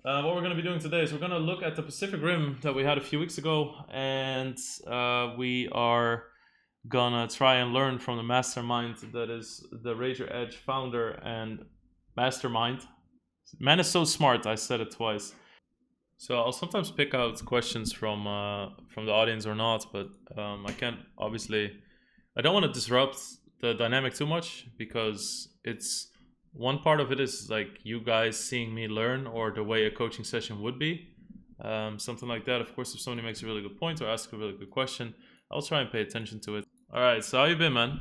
What we're going to be doing today is we're going to look at the Pacific Rim that we had a few weeks ago, and we are gonna try and learn from the mastermind that is the Raise Your Edge founder and mastermind. Man is so smart. I said it twice. So I'll sometimes pick out questions from the audience or not, but I can't obviously. I don't want to disrupt the dynamic too much because it's one part of it is like you guys seeing me learn or the way a coaching session would be, something like that. Of course, if somebody makes a really good point or asks a really good question, I'll try and pay attention to it. All right, so how you been, man?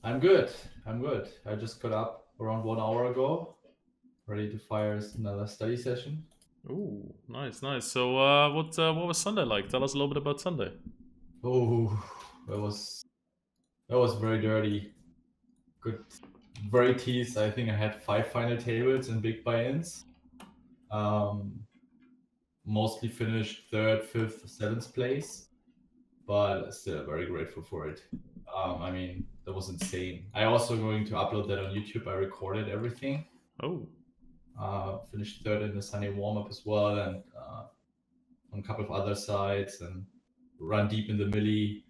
I'm good. I'm good. I just got up around 1 hour ago, ready to fire another study session. Ooh, nice, nice. So, what was Sunday like? Tell us a little bit about Sunday. Oh, that was very dirty. Good, very teased. I think I had 5 final tables and big buy-ins. Mostly finished third, fifth, seventh place, but still very grateful for it. I mean, that was insane. I also going to upload that on YouTube. I recorded everything. Oh, Finished third in the Sunday warm-up as well, and on a couple of other sides, and run deep in the millie.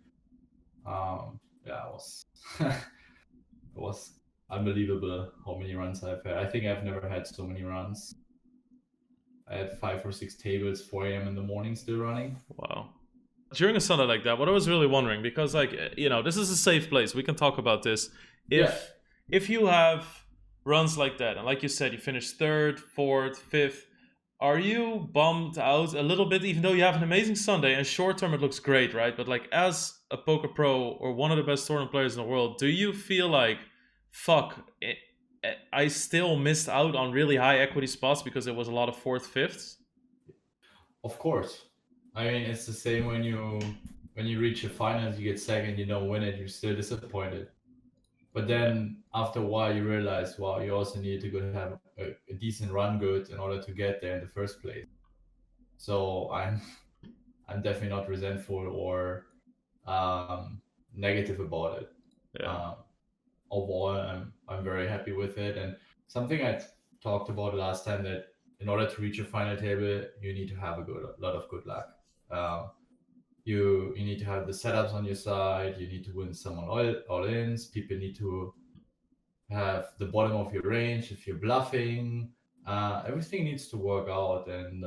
Yeah, it was it was unbelievable how many runs I've had. I think I've never had so many runs. I had 5 or 6 tables, 4 a.m. in the morning still running. wow. During a Sunday like that, what I was really wondering, because like this is a safe place. We can talk about this. If you have runs like that, and like you said, you finish third, fourth, fifth, are you bummed out a little bit, even though you have an amazing Sunday and short term it looks great, right? But like as a poker pro or one of the best tournament players in the world, do you feel like, fuck, I still missed out on really high equity spots because it was a lot of fourth, fifths? Of course. I mean, it's the same when you reach a finals, you get second, you don't win it, you're still disappointed. But then after a while, you realize, wow, you also need to go have a decent run good in order to get there in the first place. So I'm definitely not resentful or negative about it. Yeah. Overall, I'm very happy with it. And something I talked about last time, that in order to reach a final table, you need to have a lot of good luck. You need to have the setups on your side. You need to win some all ins. People need to have the bottom of your range if you're bluffing. Everything needs to work out, and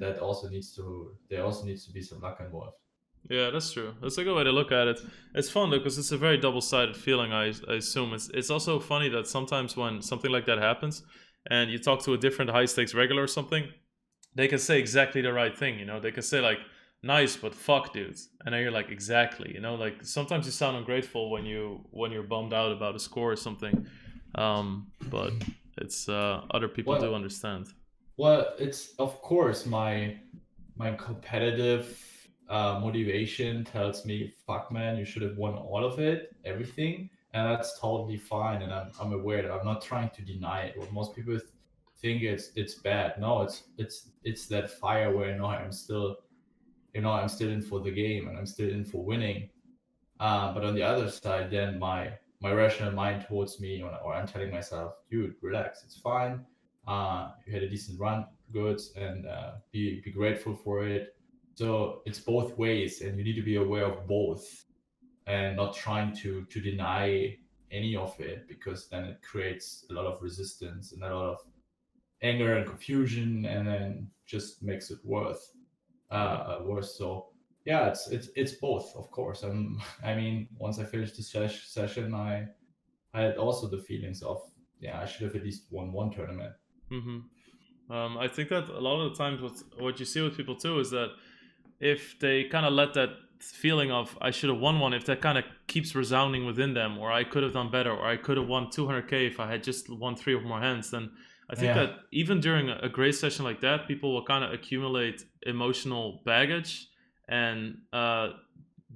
that also needs to there also needs to be some luck involved. Yeah, that's true. That's a good way to look at it. It's fun though because it's a very double-sided feeling. I assume it's also funny that sometimes when something like that happens, and you talk to a different high-stakes regular or something, they can say exactly the right thing. They can say like, "Nice, but fuck, dude," and then you're like, "Exactly." Like sometimes you sound ungrateful when you're bummed out about a score or something, but it's other people do Well, understand. well, it's of course my competitive motivation tells me, fuck man, you should have won all of it, everything, and that's totally fine. And I'm aware that I'm not trying to deny it. What most people think it's bad. No, it's that fire where I'm still in for the game, and I'm still in for winning. But on the other side, then my rational mind towards me, or I'm telling myself, dude, relax, it's fine. You had a decent run, good, and be grateful for it. So it's both ways, and you need to be aware of both, and not trying to deny any of it, because then it creates a lot of resistance and a lot of anger and confusion, and then just makes it Yeah. worse. So yeah, it's both, of course. I mean, once I finished the session, I had also the feelings of, yeah, I should have at least won one tournament. Mm-hmm. I think that a lot of the times what you see with people too is that if they kind of let that feeling of I should have won one, if that kind of keeps resounding within them, or I could have done better, or I could have won 200k if I had just won three or more hands, then I think Yeah, that even during a great session like that, people will kind of accumulate emotional baggage, and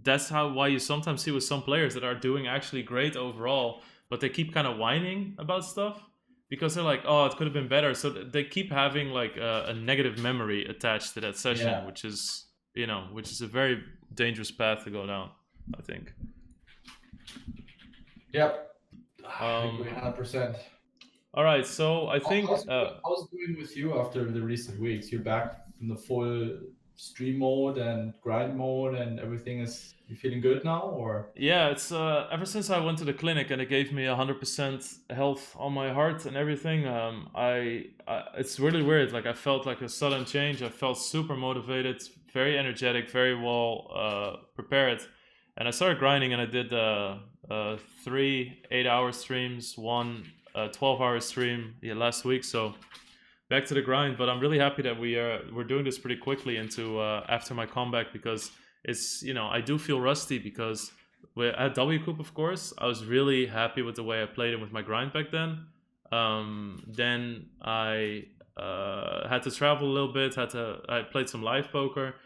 that's why you sometimes see with some players that are doing actually great overall, but they keep kind of whining about stuff because they're like, oh, it could have been better. So they keep having like a negative memory attached to that session, yeah, which is a very dangerous path to go down, I think. yep. I agree Um, 100%. All right, so I think How's it going with you after the recent weeks? You're back in the full stream mode and grind mode, and everything is. You feeling good now, or? yeah, it's ever since I went to the clinic and it gave me 100% health on my heart and everything. I it's really weird. Like I felt like a sudden change. I felt super motivated, very energetic, very well prepared, and I started grinding. And I did 3 8-hour streams, one 12-hour stream last week. So back to the grind. But I'm really happy that we're doing this pretty quickly into after my comeback, because it's, I do feel rusty because at W Coop, of course, I was really happy with the way I played it with my grind back then. Then I had to travel a little bit. I played some live poker.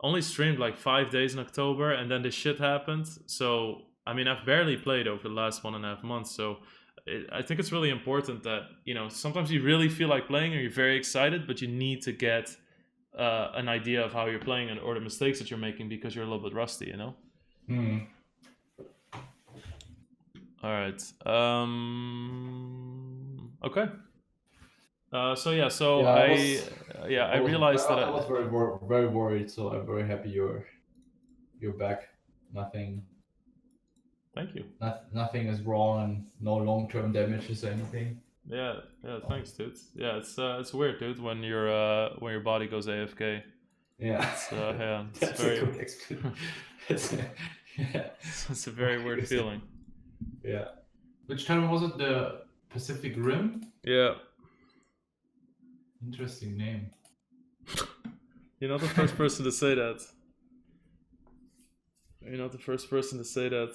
Only streamed like 5 days in October, and then this shit happened. So I mean, I've barely played over the last 1.5 months. So I think it's really important that sometimes you really feel like playing or you're very excited, but you need to get an idea of how you're playing or the mistakes that you're making because you're a little bit rusty. Hmm. All right. Okay. So yeah. So I realized that I was very worried. So I'm very happy you're back. Nothing. Thank you. Nothing is wrong, and no long-term damages or anything. Yeah. Thanks, dude. Yeah, it's weird, dude, when your body goes AFK. Yeah. It's That's very. a good explanation. Yeah. It's a very weird feeling. Yeah. Which time was it? The Pacific Rim? Yeah. Interesting name. You're not the first person to say that. You're not the first person to say that.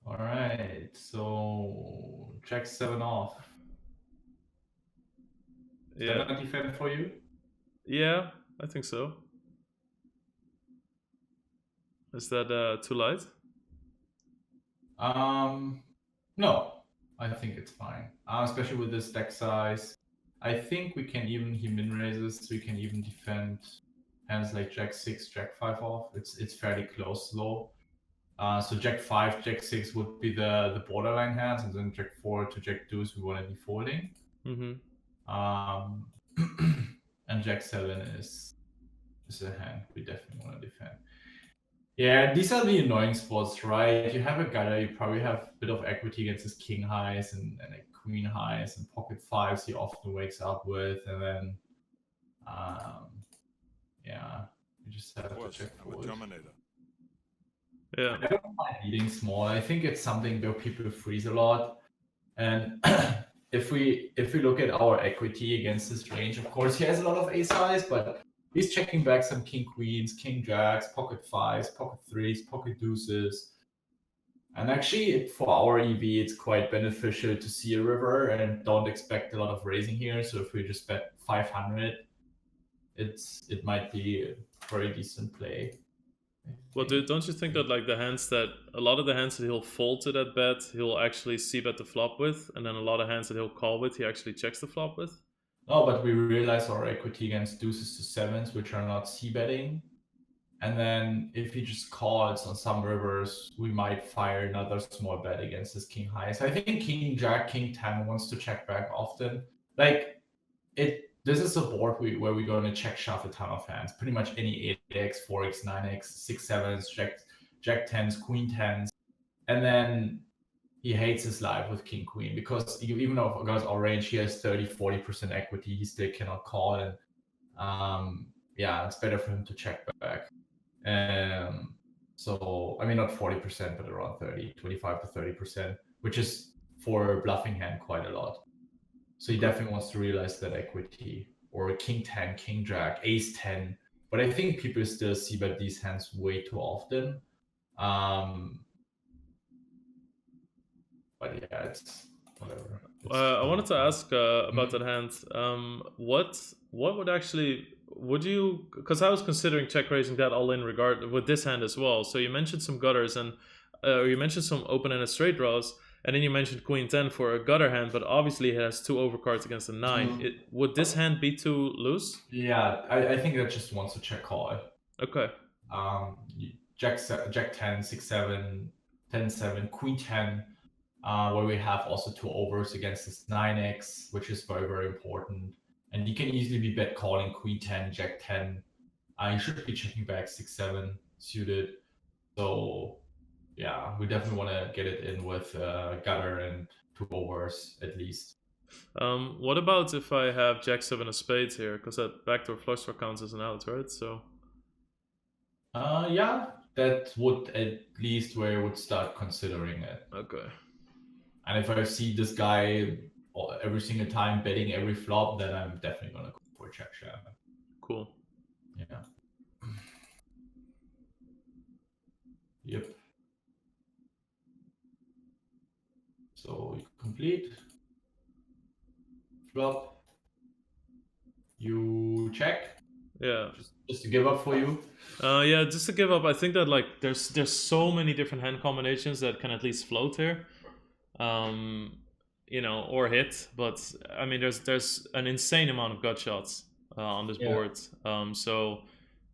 All right. So Jack 7 off. Is Yeah. that a defend for you? Yeah, I think so. Is that too light? No. I think it's fine. Especially with this deck size. I think we can even min raises. We can even defend hands like Jack 6, Jack 5 off. It's fairly close though. So Jack 5, Jack 6 would be the borderline hands, and then Jack 4 to Jack Deuce we want to be folding. And Jack 7 is a hand we definitely want to defend. Yeah, these are the annoying spots, right? You have a gutter, you probably have a bit of equity against his king highs and like queen highs and pocket fives he often wakes up with, and then yeah, you just have to check forward. Yeah. I don't mind leading small. I think it's something where people freeze a lot. And if we look at our equity against this range, of course he has a lot of ace highs, but he's checking back some king queens, king jacks, pocket fives, pocket threes, pocket deuces. And actually, for our EV, it's quite beneficial to see a river and don't expect a lot of raising here. So if we just bet 500, it might be a very decent play. Well, dude, don't you think that like a lot of the hands that he'll fold to that bet, he'll actually c-bet the flop with, and then a lot of hands that he'll call with, he actually checks the flop with? No, but we realize our equity against deuces to sevens, which are not c-betting. And then if he just calls on some rivers, we might fire another small bet against his king highs. I think king jack, king 10 wants to check back often. Like this is a board where we're going to check shove a ton of hands. Pretty much any 8x, 4x, 9x, 6 7s, jack 10s, queen 10s. And then he hates his life with king queen, because even though against our range he has 30-40% equity, he still cannot call. And yeah, it's better for him to check back. So I mean, not 40%, but around 25 to 30%, which is for a bluffing hand quite a lot. So he definitely wants to realize that equity, or king 10, king jack, ace 10. But I think people still see bet these hands way too often. But yeah, it's whatever. I wanted to ask about that hand. What would you? Because I was considering check raising that all in regard with this hand as well. So you mentioned some gutters and you mentioned some open-ended straight draws, and then you mentioned queen 10 for a gutter hand, but obviously it has two overcards against a 9. Would this hand be too loose? Yeah, I think that just wants to check call. Okay. Jack 10, 6 7, 10 7, queen 10. where we have also 2 overs against this 9x, which is very, very important. And he can easily be bet calling queen 10, jack 10. He should be checking back 6, 7 suited. So yeah, we definitely want to get it in with gutter and 2 overs at least. What about if I have Jack 7 of spades here? Because that backdoor flush draw counts as an out, right? So Yeah, that would at least where I would start considering it. okay. And if I see this guy every single time betting every flop, then I'm definitely gonna go for a check share. Cool. Yeah. Yep. So you complete. Flop. You check. Yeah. Just to give up for you. Yeah, just to give up. I think that like there's so many different hand combinations that can at least float here, you know, or hit. But I mean, there's an insane amount of gut shots on this Yeah. board. So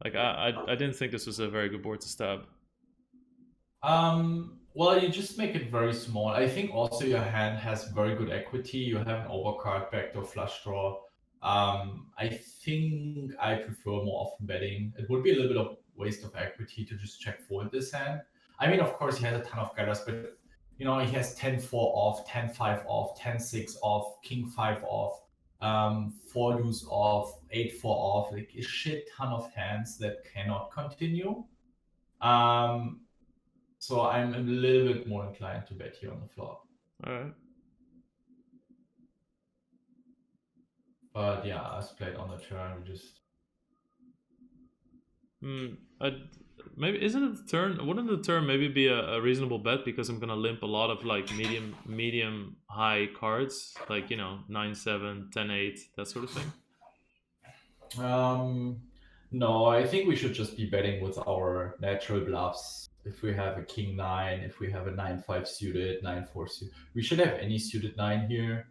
like I didn't think this was a very good board to stab. Well, you just make it very small. I think also your hand has very good equity. You have an overcard, backdoor flush draw. I think I prefer more often betting. It would be a little bit of waste of equity to just check fold this hand. I mean, of course, he has a ton of gutters, but you know, he has 10-4 off, 10-5 off, 10-6 off, king-5 off, 4 deuce off, 8-4 off, like a shit ton of hands that cannot continue. So I'm a little bit more inclined to bet here on the flop. All right. But yeah, as played on the turn, we just. Maybe isn't it the turn? Wouldn't the turn maybe be a reasonable bet because I'm gonna limp a lot of like medium high cards, like you know 9-7, 10-8, that sort of thing. No, I think we should just be betting with our natural bluffs. If we have a king 9, if we have a 9-5 suited, 9-4 suited, we should have any suited 9 here.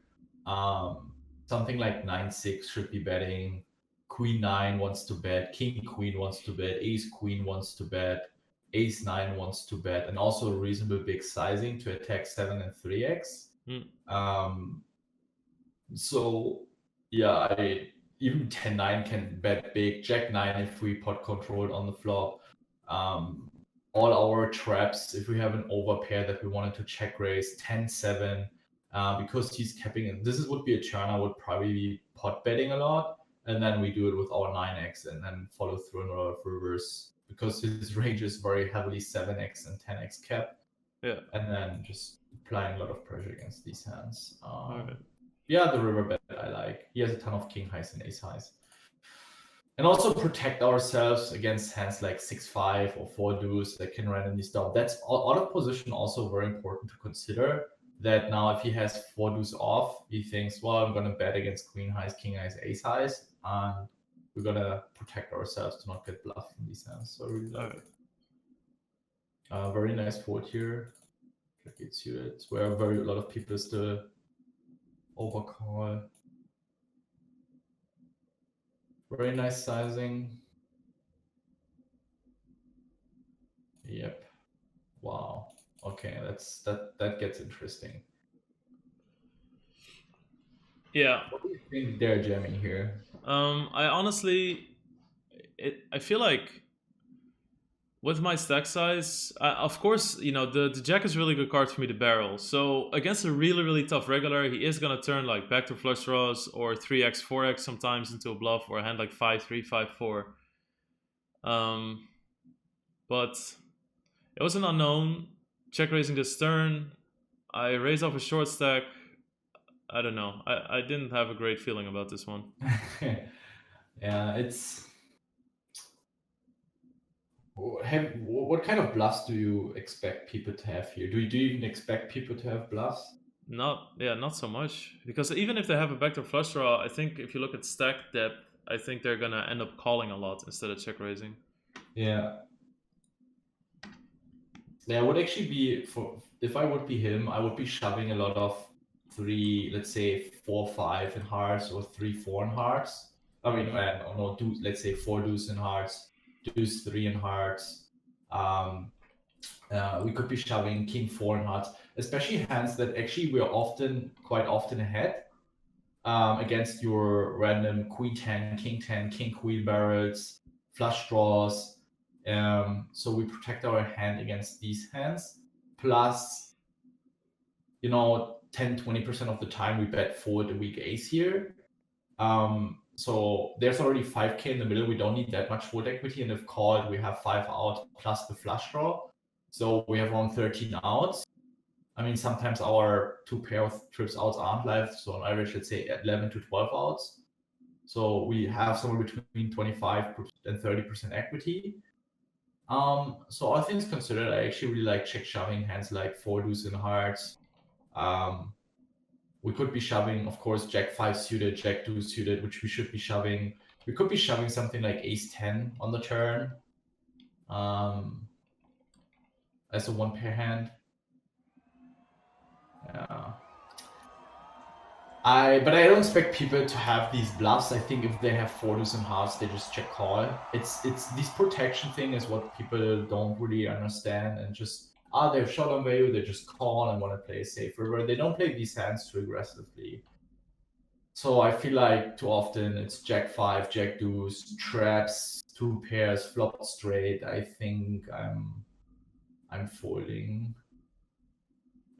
Something like 9-6 should be betting. Queen 9 wants to bet, king queen wants to bet, ace queen wants to bet, ace 9 wants to bet, and also a reasonable big sizing to attack 7 and 3x. So yeah, even 10-9 can bet big, jack 9 if we pot controlled on the flop. All our traps, if we have an overpair that we wanted to check raise, 10-7, because he's capping it. This would be a turn I would probably be pot betting a lot, and then we do it with our 9x and then follow through in a lot of reverse because his range is very heavily 7x and 10x cap. Yeah. And then just applying a lot of pressure against these hands. Alright. Yeah, the river bet I like. He has a ton of king highs and ace highs. And also protect ourselves against hands like 6-5 or 4 deuce that can randomly stop. That's out of position also very important to consider. That now if he has 4 deuce off, he thinks, well, I'm going to bet against queen highs, king highs, ace highs, and we're going to protect ourselves to not get bluffed in these hands. So I really like it. Very nice fold here. It's suited. It's where a lot of people still overcall. Very nice sizing. Yep. Wow. Okay, that gets interesting. Yeah. What do you think they're jamming here? I honestly, I feel like with my stack size, of course, you know, the jack is a really good card for me to barrel. So against a really tough regular, he is going to turn like backdoor flush draws or 3x, 4x sometimes into a bluff or a hand like 5-3, 5-4. But it was an unknown. Check raising this turn. I raised off a short stack. I don't know. I didn't have a great feeling about this one. Yeah, it's. What kind of bluffs do you expect people to have here? Do you even expect people to have bluffs? Not so much. Because even if they have a backdoor flush draw, I think if you look at stack depth, I think they're gonna end up calling a lot instead of check raising. Yeah. Yeah, I would actually be if I would be him, I would be shoving a lot of 3, let's say 4-5 in hearts or 3-4 in hearts. I mean, no, let's say 4 deuce in hearts, deuce 3 in hearts. We could be shoving king four in hearts, especially hands that actually we're quite often ahead against your random queen 10, king queen barrels, flush draws. So we protect our hand against these hands. Plus, 10-20% of the time we bet forward a weak ace here. So there's already 5k in the middle. We don't need that much forward equity. And if called, we have 5 out plus the flush draw. So we have around 13 outs. I mean, sometimes our 2 pair of trips outs aren't live. So on average, let's say 11 to 12 outs. So we have somewhere between 25 and 30% equity. So all things considered, I actually really like check shoving hands like 4 deuce and hearts. We could be shoving, of course, jack 5 suited, jack 2 suited, which we should be shoving. We could be shoving something like ace 10 on the turn as a 1 pair hand. Yeah. But I don't expect people to have these bluffs. I think if they have 4 deuce and hearts, they just check call. It's this protection thing is what people don't really understand, and just they have shot on value, they just call and want to play safer, where they don't play these hands too aggressively. So I feel like too often it's jack 5, jack deuce, traps, 2 pairs, flop straight. I think I'm folding.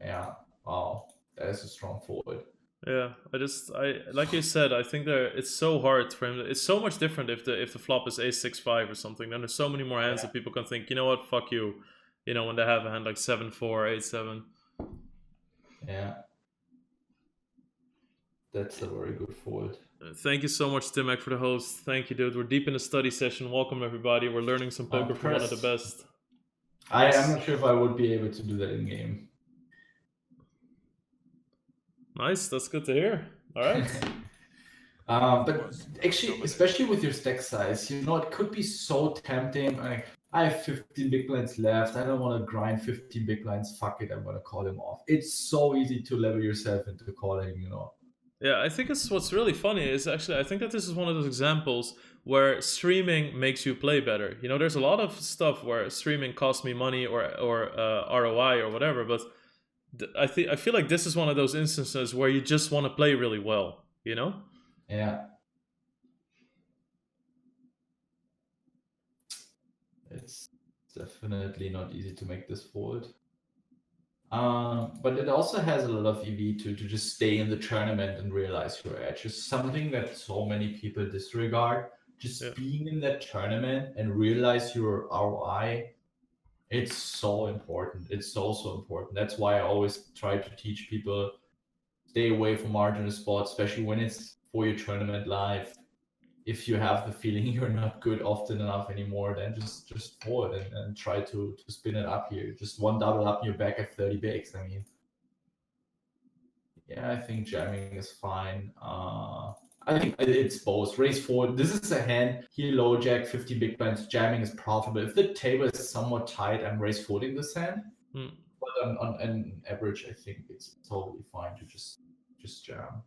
Yeah. Wow, that is a strong fold. Yeah, I like you said, I think it's so hard for him. It's so much different if the flop is ace 6-5 or something. Then there's so many more hands that people can think, you know what, fuck you. When they have a hand like 7-4, 8-7. Yeah. That's a very good fold. Thank you so much, Timek, for the host. Thank you, dude. We're deep in the study session. Welcome, everybody. We're learning some poker from one of the best. I'm not sure if I would be able to do that in game. Nice. That's good to hear. All right. But actually, especially with your stack size, it could be so tempting. Like, I have 15 big blinds left. I don't want to grind 15 big blinds. Fuck it, I'm going to call him off. It's so easy to level yourself into calling, Yeah, I think what's really funny is actually, I think that this is one of those examples where streaming makes you play better. There's a lot of stuff where streaming costs me money or ROI or whatever, but I feel like this is one of those instances where you just want to play really well, Yeah. It's definitely not easy to make this fold. But it also has a lot of EV to just stay in the tournament and realize your edge. It's something that so many people disregard. Just being in that tournament and realize your ROI, it's so important. It's so important. That's why I always try to teach people, stay away from marginal spots, especially when it's for your tournament live. If you have the feeling you're not good often enough anymore, then just fold and try to spin it up here. Just one double up, you're back at 30 bigs. I mean, yeah, I think jamming is fine. I think it's both. Raise forward. This is a hand here, low jack, 50 big blinds. Jamming is profitable. If the table is somewhat tight, I'm raise folding this hand. But on average, I think it's totally fine to just jam.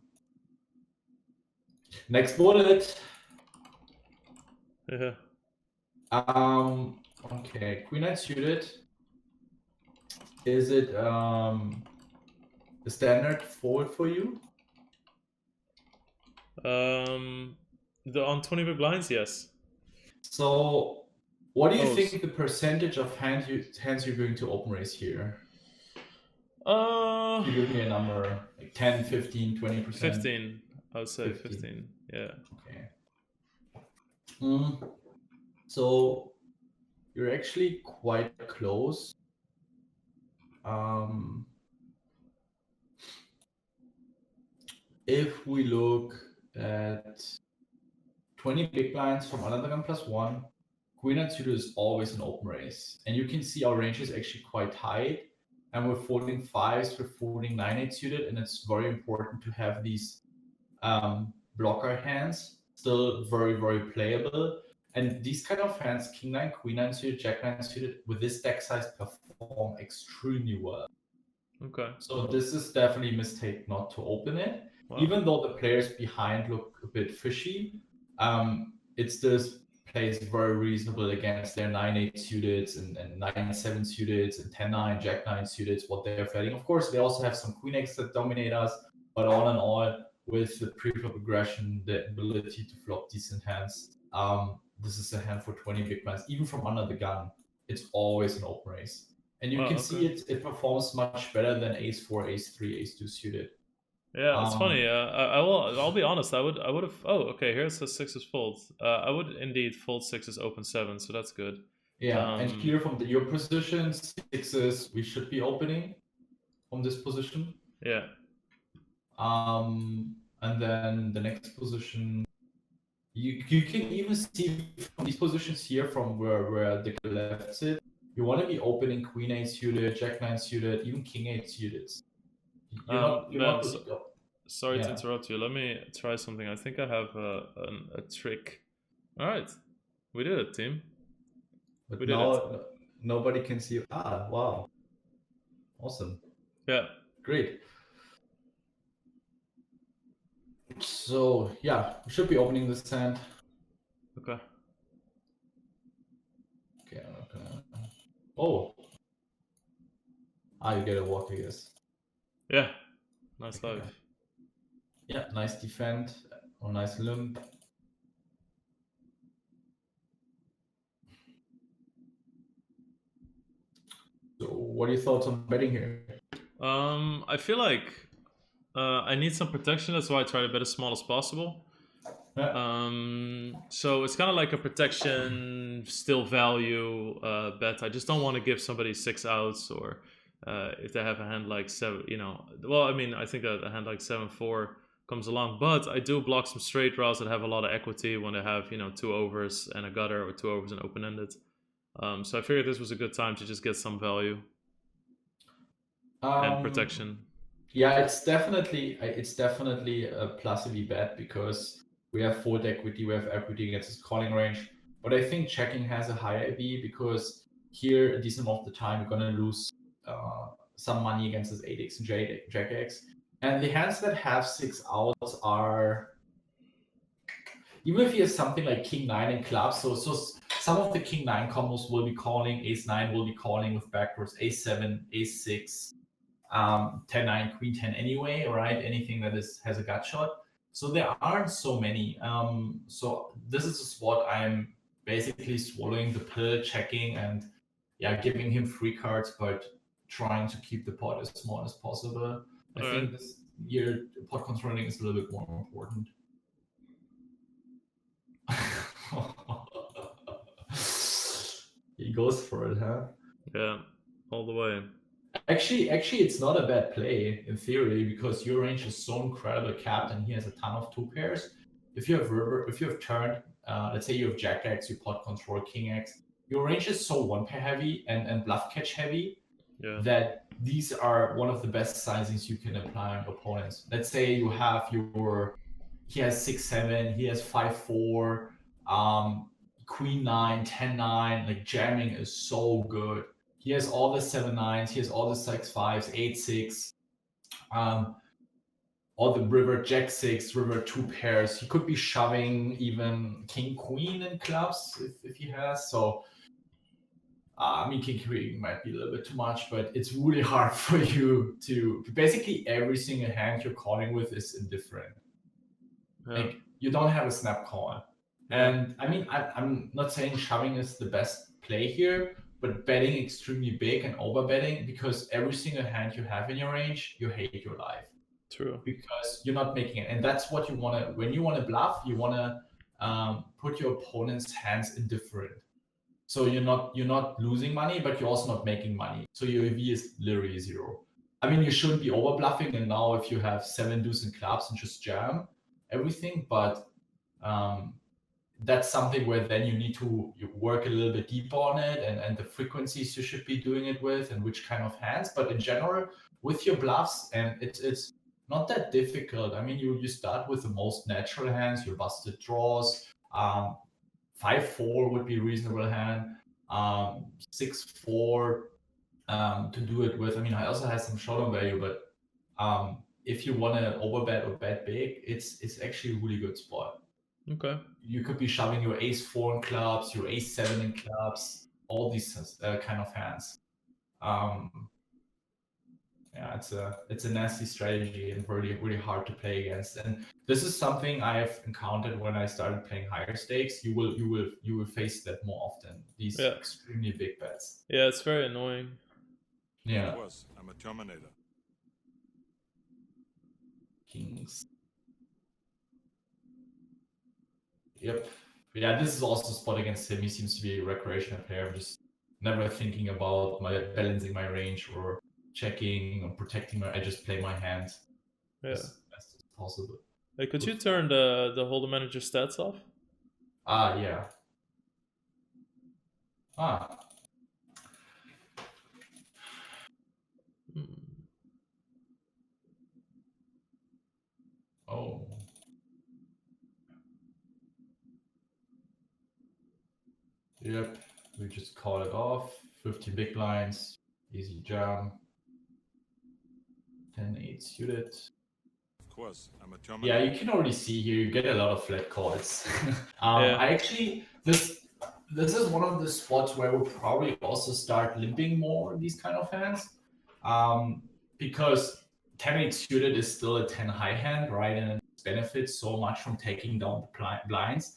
Next bullet. Yeah. Okay, queen 9 suited. Is it a standard fold for you? On 20 big blinds, yes. So, what do you think the percentage of hands you're going to open raise here? You give me a number, like 10, 15, 20%? 15. I would say 15. Yeah. Okay. So you're actually quite close. If we look at 20 big blinds from another gun +1, queen 9 suited is always an open raise. And you can see our range is actually quite tight. And we're folding 5s, we're folding 9-8 suited, and it's very important to have these blocker hands still very, very playable. And these kind of hands, king 9, queen 9 suited, jack 9 suited, with this deck size perform extremely well. Okay. So this is definitely a mistake not to open it. Wow. Even though the players behind look a bit fishy, it's this plays very reasonable against their 9-8 suited and 9-7 suited and 10-9, Jack-9 suited, what they're flatting. Of course, they also have some Queen-X that dominate us, but all in all, with the pre-flop aggression, the ability to flop decent hands, this is a hand for 20 big blinds. Even from under the gun, it's always an open raise. And you can see it performs much better than ace-4, ace-3, ace-2 suited. Yeah, it's funny. I'll be honest. I would have. Oh, okay. Here's the sixes fold. I would indeed fold sixes, open seven. So that's good. Yeah, and here from your position, sixes we should be opening from this position. Yeah. And then the next position, you can even see from these positions here from where the left sit. You want to be opening Queen 8 suited, Jack 9 suited, even King 8 suited. Sorry to interrupt you. Let me try something. I think I have a trick. All right, we did it, team. But now nobody can see. Wow, awesome. Yeah, great. So yeah, we should be opening this hand. Okay. Okay, I'm not gonna. Oh. You get a walk, I guess. Yeah, nice live. Yeah, nice defend or nice limp. So, what are your thoughts on betting here? I feel like I need some protection. That's why I try to bet as small as possible. Yeah. So it's kind of like a protection, still value bet. I just don't want to give somebody 6 outs, or if they have a hand like 7, well, I mean, I think a hand like 7-4 comes along, but I do block some straight draws that have a lot of equity when they have 2 overs and a gutter, or 2 overs and open-ended. So I figured this was a good time to just get some value and protection. Yeah, it's definitely a plus if you bet, because we have fold equity, we have equity against his calling range. But I think checking has a higher EV, because here a decent amount of the time you're gonna lose some money against his 8x and Jack-X. And the hands that have 6 outs are, even if he has something like King 9 and clubs, so some of the King 9 combos will be calling, Ace 9 will be calling with backwards, Ace 7, Ace 6, 10 9, Queen 10 anyway, right? Anything that has a gut shot. So there aren't so many. So this is a spot I'm basically swallowing the pill, checking, and giving him free cards, but trying to keep the pot as small as possible. I think this year pot controlling is a little bit more important. He goes for it, huh? Yeah, all the way. Actually, it's not a bad play in theory, because your range is so incredibly capped, and he has a ton of 2 pairs. If you have river, if you have turned, let's say you have Jack X, you pot control King X, your range is so 1 pair heavy and bluff catch heavy that these are one of the best sizings you can apply on opponents. Let's say you have he has 6-7, he has 5-4, Queen 9, 10-9, like jamming is so good. He has all the 7-9s, he has all the 6-5s, 8-6, all the river Jack-6, river 2 pairs. He could be shoving even King-Queen in clubs if he has. So, I mean, King-Queen might be a little bit too much, but it's really hard for you to... Basically, every single hand you're calling with is indifferent. Like, you don't have a snap call. And, I mean, I'm not saying shoving is the best play here, but betting extremely big and overbetting, because every single hand you have in your range, you hate your life. True. Because you're not making it. And that's what you want to, when you want to bluff, you want to put your opponent's hands indifferent. So you're not losing money, but you're also not making money. So your EV is literally 0. I mean, you shouldn't be over bluffing. And now if you have 7 deuce and clubs and just jam everything, but that's something where then you need to work a little bit deeper on it, and the frequencies you should be doing it with, and which kind of hands. But in general, with your bluffs, and it's not that difficult. I mean, you start with the most natural hands, your busted draws. 5-4 would be a reasonable hand. 6-4 to do it with. I mean, I also have some showdown value, but if you want to overbet or bet big, it's actually a really good spot. Okay. You could be shoving your ace-4 in clubs, your ace-7 in clubs, all these kind of hands. Yeah, it's a nasty strategy and really hard to play against. And this is something I've encountered when I started playing higher stakes. You will face that more often. These Yeah. extremely big bets. Yeah, it's very annoying. Yeah. Of course, I'm a Terminator. Kings. Yep. Yeah, this is also a spot against him. He seems to be a recreational player. I'm just never thinking about balancing my range or checking or protecting my. I just play my hand Yeah. as best as possible. Hey, could you turn the holder manager stats off? Yeah. Oh. Yep. We just call it off. 50 big blinds. Easy jam. 10-8 suited. Of course, I'm a Yeah, Terminator. you can already see here you get a lot of flat calls. Yeah. I actually this is one of the spots where we'll probably also start limping more in these kind of hands. Because 10-8 suited is still a 10 high hand, right? And it benefits so much from taking down the blinds.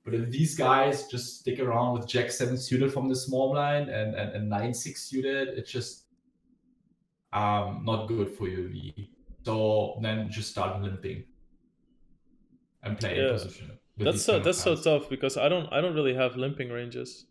But if these guys just stick around with Jack-7 suited from the small blind and 9-6 suited, it's just not good for your V. So then just start limping and play in position. That's so tough because I don't really have limping ranges.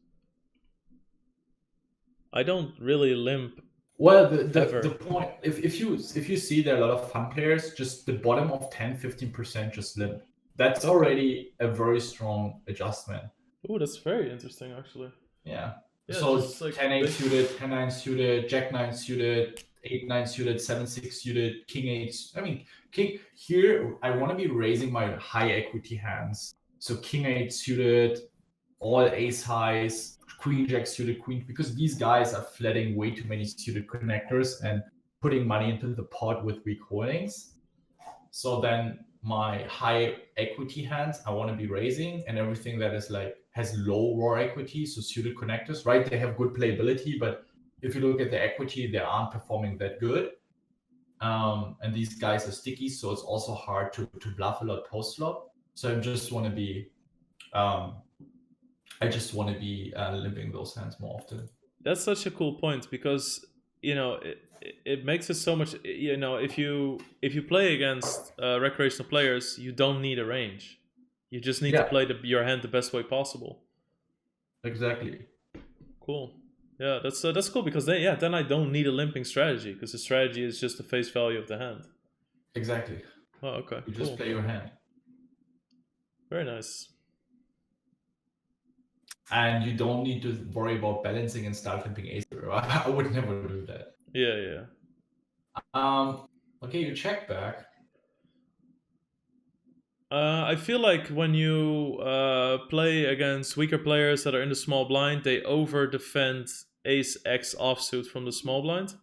I don't really limp. Well, the point, if you see there are a lot of fun players, just the bottom of 10-15% just limp. That's already a very strong adjustment. Oh, that's very interesting, actually. Yeah. Yeah, so just like 10-8 suited, 10-9 suited, Jack-9 suited, 8-9 suited, 7-6 suited, King-8. I mean, King here, I want to be raising my high equity hands. So King-8 suited, all ace highs, Queen Jack suited, Queen, because these guys are flooding way too many suited connectors and putting money into the pot with weak holdings. So then my high equity hands I want to be raising, and everything that is like has low raw equity, so suited connectors, right? They have good playability, but if you look at the equity, they aren't performing that good. And these guys are sticky, so it's also hard to bluff a lot post flop. So I just want to be limping those hands more often. That's such a cool point because it makes it so much. If you play against recreational players, you don't need a range. You just need to play your hand the best way possible. Exactly. Cool. Yeah, that's cool because then I don't need a limping strategy because the strategy is just the face value of the hand. Exactly. Oh, okay. You just play your hand. Very nice. And you don't need to worry about balancing and start limping ace. I would never do that. Yeah. Okay, you check back. I feel like when you play against weaker players that are in the small blind, they over defend ace X offsuit from the small blind.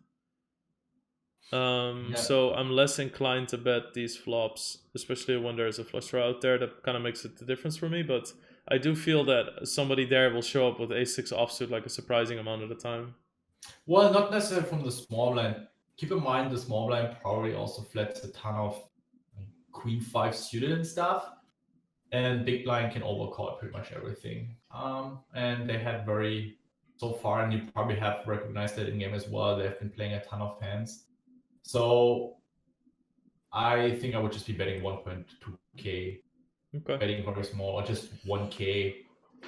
So I'm less inclined to bet these flops, especially when there's a flush draw out there. That kind of makes it the difference for me, but I do feel that somebody there will show up with ace-6 offsuit like a surprising amount of the time. Well, not necessarily from the small blind. Keep in mind the small blind probably also flats a ton of queen 5 suited and stuff, and big blind can overcall pretty much everything. And they had so far, and you probably have recognized that in game as well, they've been playing a ton of hands. So I think I would just be betting 1.2k. Okay. Betting very small, or just 1k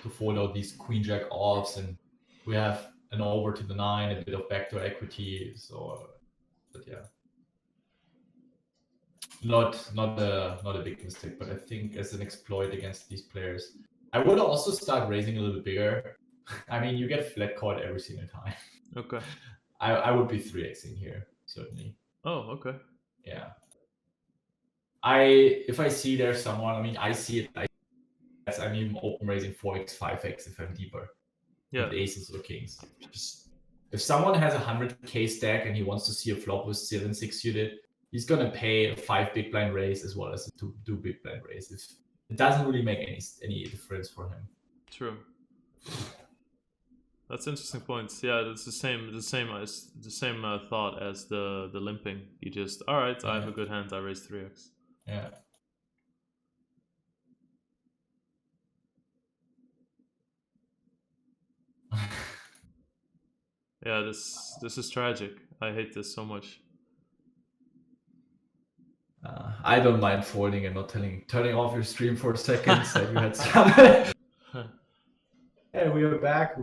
to fold out these queen jack offs, and we have an over to the 9, a bit of backdoor equity. So, but yeah, not a big mistake, but I think as an exploit against these players, I would also start raising a little bit bigger. I mean, you get flat caught every single time. Okay. I would be 3xing here, certainly. Oh, okay. Yeah. If I see there's someone, I mean, I see it. I'm even open raising 4x, 5x if I'm deeper. Yeah. With aces or kings. Just if someone has a 100k stack and he wants to see a flop with 7-6 suited, he's gonna pay a 5 big blind raise as well as a 2 big blind raise. it doesn't really make any difference for him. True. That's interesting points. Yeah, it's the same thought as the limping. You just, all right, I have a good hand. I raise 3x. Yeah. Yeah, this is tragic. I hate this so much. I don't mind folding and not turning off your stream for a second. So you had some. Hey, we are back.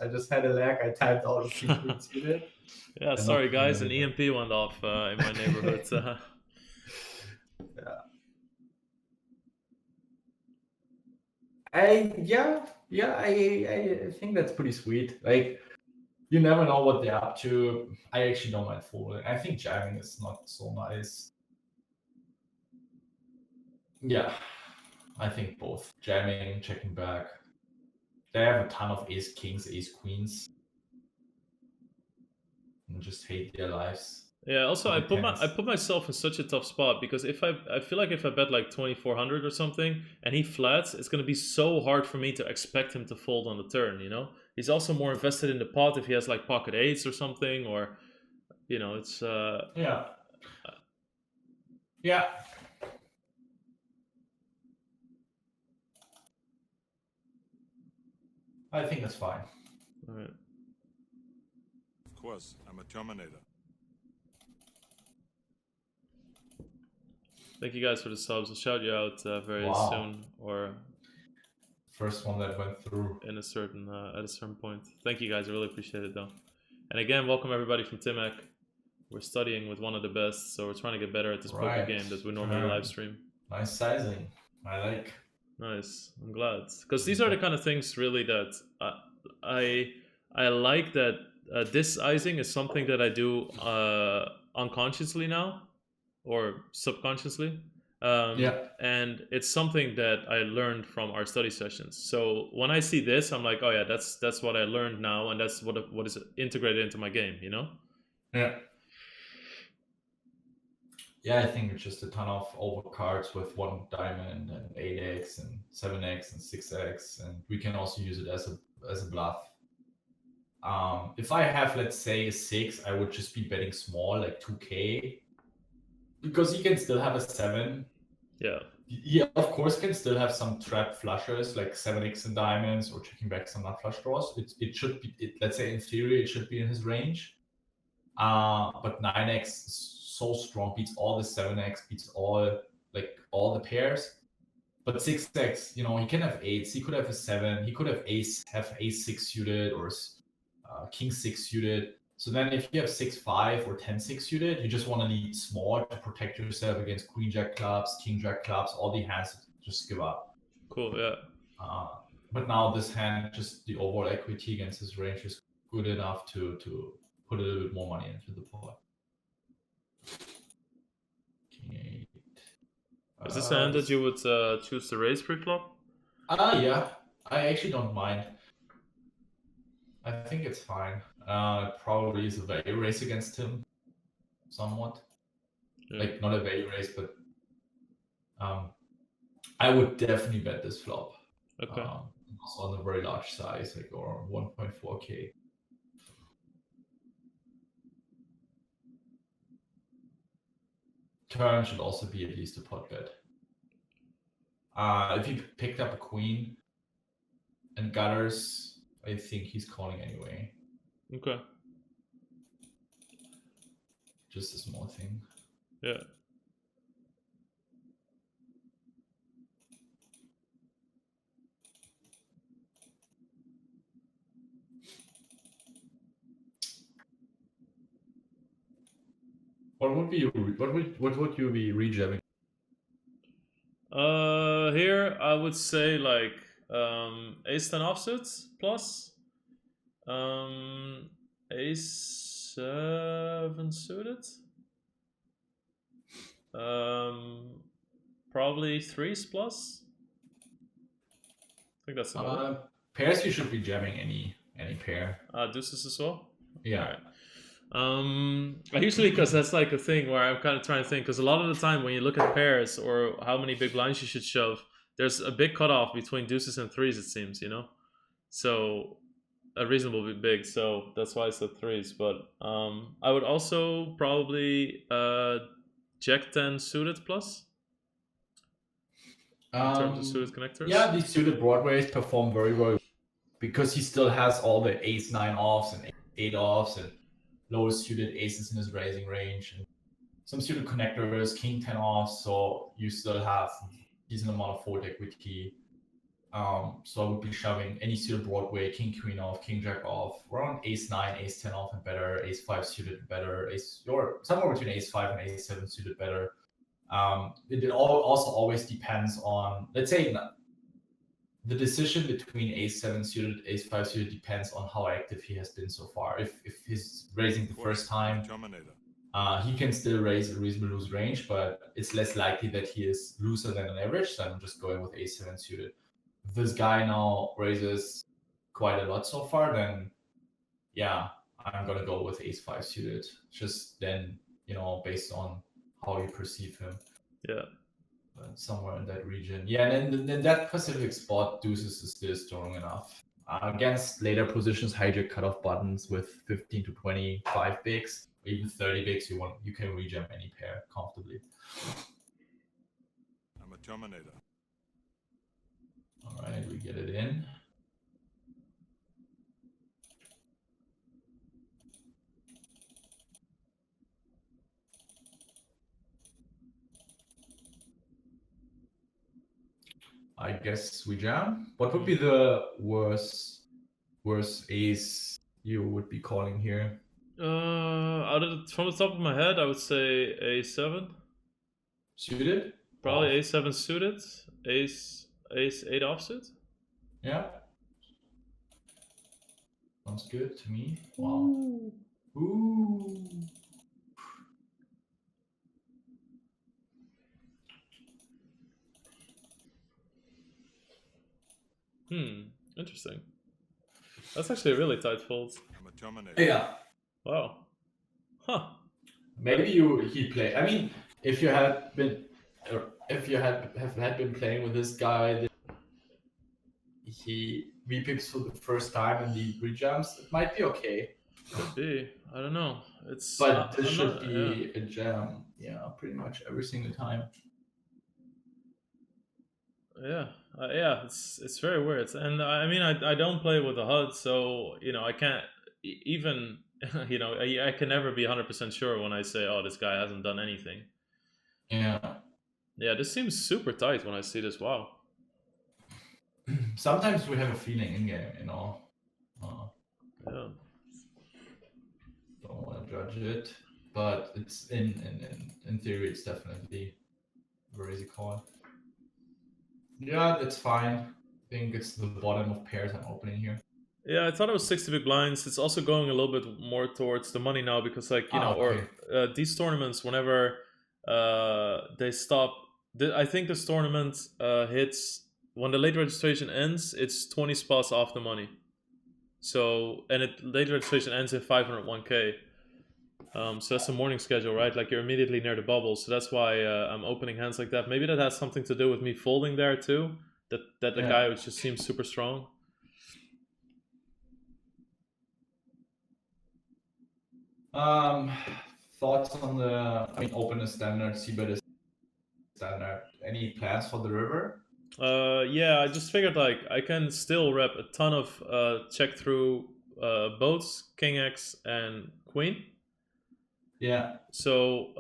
I just had a lag. I typed all the secrets you did. Yeah, sorry guys, an EMP went off in my neighborhood. I think that's pretty sweet. Like, you never know what they're up to. I actually don't mind folding. I think jamming is not so nice. Yeah, I think both jamming, checking back. They have a ton of ace kings, ace queens, and just hate their lives. Yeah. Also, I put myself in such a tough spot because if I feel like if I bet like 2,400 or something and he flats, it's gonna be so hard for me to expect him to fold on the turn. You know, he's also more invested in the pot if he has like pocket eights or something, or you know, it's yeah. I think that's fine. All right. Of course, I'm a Terminator. Thank you guys for the subs. I'll shout you out very soon, or first one that went through in a certain at a certain point. Thank you guys. I really appreciate it though. And again, welcome everybody from Timac. We're studying with one of the best, so we're trying to get better at this poker game that we normally live stream. Nice sizing. I like. Nice. I'm glad, because these are the kind of things really that I like. That this sizing is something that I do unconsciously now, or subconsciously. And it's something that I learned from our study sessions. So when I see this, I'm like, oh yeah, that's what I learned now, and that's what is integrated into my game. You know? Yeah. Yeah, I think it's just a ton of overcards with 1 diamond and 8x and 7x and 6x, and we can also use it as a bluff. If I have, let's say, a 6, I would just be betting small, like 2k, because you can still have a 7. Yeah, of course, can still have some trap flushers like 7x and diamonds, or checking back some nut flush draws. It should be, let's say in theory, it should be in his range. But 9x is so strong, beats all the 7x, beats all the pairs. But 6x, you know, he can have 8s, he could have a 7, he could have ace 6 suited, or king 6 suited. So then if you have 6-5 or 10-6 suited, you just want to lead small to protect yourself against queen jack clubs, king jack clubs, all the hands just give up. Cool, yeah. But now this hand, just the overall equity against his range is good enough to put a little bit more money into the pot. King 8. Is this a hand that you would choose to raise pre-flop? Yeah, I actually don't mind. I think it's fine. It probably is a value race against him, somewhat. Yeah. Like, not a value race, but I would definitely bet this flop. Okay. Also on a very large size, like, or 1.4k. Turn should also be at least a pot bet. If he picked up a queen and gutters, I think he's calling anyway. Okay. Just a small thing. Yeah. What would you be rejamming? Here I would say like ace 10 offsuits plus ace 7 suited, probably 3s plus. I think that's enough. Pairs you should be jamming any pair. Deuces as well. Yeah. All right. Usually, because that's like a thing where I'm kind of trying to think, because a lot of the time when you look at pairs or how many big blinds you should shove, there's a big cutoff between deuces and threes, it seems, you know. So a reasonably big, so that's why I said threes. But I would also probably Jack 10 suited plus in terms of suited connectors. Yeah, these suited Broadways perform very, very well because he still has all the ace 9 offs and 8 offs and lower suited aces in his raising range and some suited connectors, king 10 offs. So you still have decent amount of fold equity. So I would be shoving any suited Broadway, king queen off, king jack off, around ace 9, ace 10 off and better, ace 5 suited better, or somewhere between ace 5 and ace 7 suited better. It also always depends on, let's say, the decision between ace 7 suited, ace 5 suited depends on how active he has been so far. If he's raising the first time, he can still raise a reasonable loose range, but it's less likely that he is looser than an average. So I'm just going with ace 7 suited. If this guy now raises quite a lot so far, then yeah, I'm gonna go with ace 5 suited. Just then, based on how you perceive him. Yeah. Somewhere in that region. Yeah, and then that Pacific spot, deuces is still strong enough. Against later positions, hijack cutoff buttons with 15 to 25 bigs, or even 30 bigs, you can rejam any pair comfortably. I'm a Terminator. All right, we get it in. I guess we jam. What would be the worst ace you would be calling here? From the top of my head, I would say A7. Suited? Probably A7 suited. Ace 8 offsuit. Yeah. Sounds good to me. Wow. Ooh. Interesting. That's actually a really tight fold. I'm a Terminator. Yeah. Wow. Huh. Maybe he play. I mean, if you have been playing with this guy, then he V-pips for the first time and the rejumps, it might be okay. Could be. I don't know. It's. But this should be a jam. Yeah, pretty much every single time. Yeah, it's very weird, and I mean I don't play with the HUD, so I can't even I can never be 100% sure when I say, oh, this guy hasn't done anything. Yeah. Yeah, this seems super tight when I see this. Wow. Sometimes we have a feeling in game, Yeah. Don't want to judge it, but it's in theory, it's definitely a very easy call. Yeah, that's fine. I think it's the bottom of pairs I'm opening here. Yeah, I thought it was 60 big blinds. It's also going a little bit more towards the money now because, okay. These tournaments, whenever they stop, I think this tournament hits when the late registration ends. It's 20 spots off the money. So, and late registration ends at 501k. So that's the morning schedule, right? Like you're immediately near the bubble. So that's why I'm opening hands like that. Maybe that has something to do with me folding there too. That the guy which just seems super strong. Thoughts on the open a standard, c-bet is standard. Any plans for the river? Yeah, I just figured I can still rep a ton of check through boats, king x and queen. Yeah. So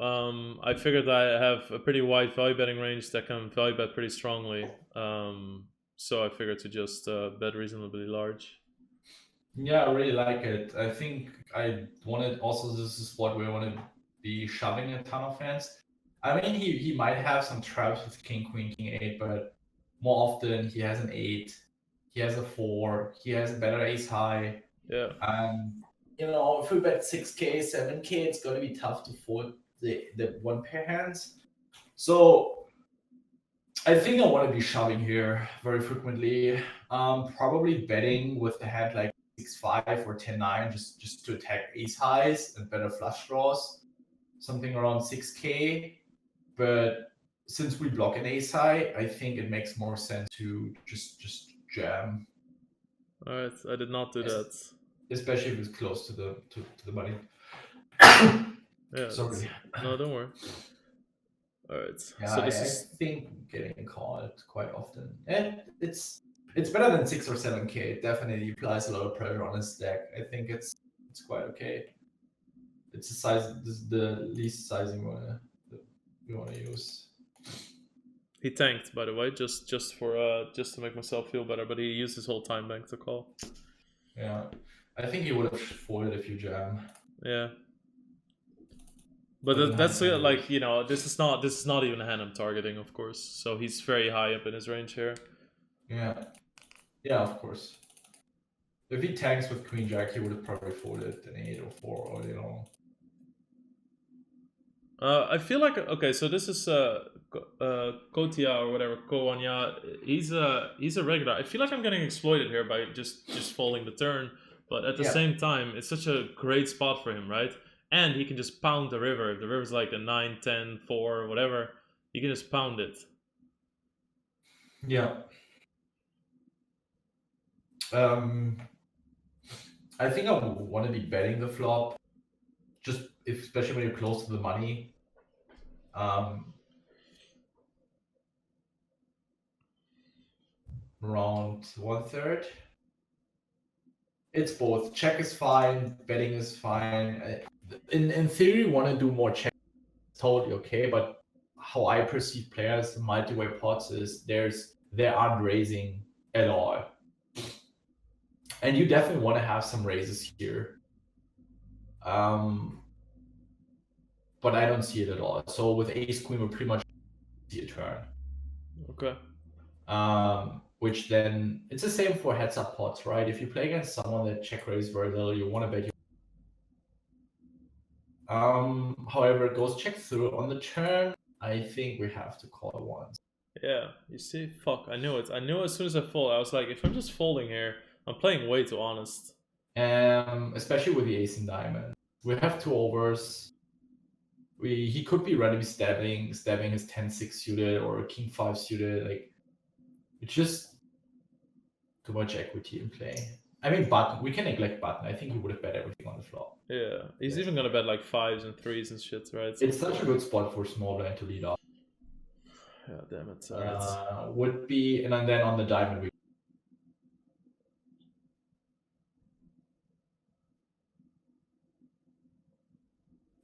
I figured I have a pretty wide value betting range that can value bet pretty strongly. So I figured to just bet reasonably large. Yeah, I really like it. I think I wanted also this is what we want to be shoving a ton of hands. I mean, he might have some traps with king, queen, king 8, but more often he has an 8, he has a 4, he has a better ace high. Yeah. If we bet 6k, 7k, it's going to be tough to fold the one pair hands. So I think I want to be shoving here very frequently. Probably betting with the hand like 6-5 or 10-9 just to attack ace highs and better flush draws. Something around 6k. But since we block an ace high, I think it makes more sense to just jam. All right, I did not do that. Especially if it's close to the money. Yeah. Sorry. No, don't worry. All right. Yeah, So this I is think getting called quite often, and it's better than 6 or 7k. It definitely applies a lot of pressure on his stack. I think it's quite okay. It's the size, this is the least sizing we wanna use. he tanked, by the way, just to make myself feel better. But he used his whole time bank to call. Yeah, I think he would have folded if you jam. Yeah. But that's like, you know, this is not even a hand I'm targeting, of course. So he's very high up in his range here. Yeah, of course. If he tanks with Queen Jack, he would have probably folded an 8 or 4 all day long. I feel like, okay, so this is Kotia or whatever, Kowanya. He's a regular. I feel like I'm getting exploited here by just folding the turn, but at the same time, it's such a great spot for him, right? And he can just pound the river. If the river's like a 9, 10, 4, whatever, he can just pound it. Yeah. I think I would want to be betting the flop, just especially when you're close to the money. Around 1/3. It's both. Check is fine, betting is fine. In theory, want to do more check, totally okay. But how I perceive players in multi-way pots is they aren't raising at all, and you definitely want to have some raises here. But I don't see it at all. So with ace queen, we're pretty much see a turn. Okay. Which then it's the same for heads up pots, right? If you play against someone that check raise very little, you want to bet your. However, it goes check through on the turn. I think we have to call once. Yeah, you see, fuck, I knew it. I knew as soon as I fold, I was like, if I'm just folding here, I'm playing way too honest. Especially with the ace and diamond, we have 2 overs. He could be randomly stabbing his 10-6 suited or king 5 suited. Like, it's just too much equity in play. I mean, button. We can neglect button. I think he would have bet everything on the flop. Yeah, he's even gonna bet like 5s and 3s and shit, right? It's such a good spot for small blind to lead off. Yeah, damn it. Right. Would be, and then on the diamond,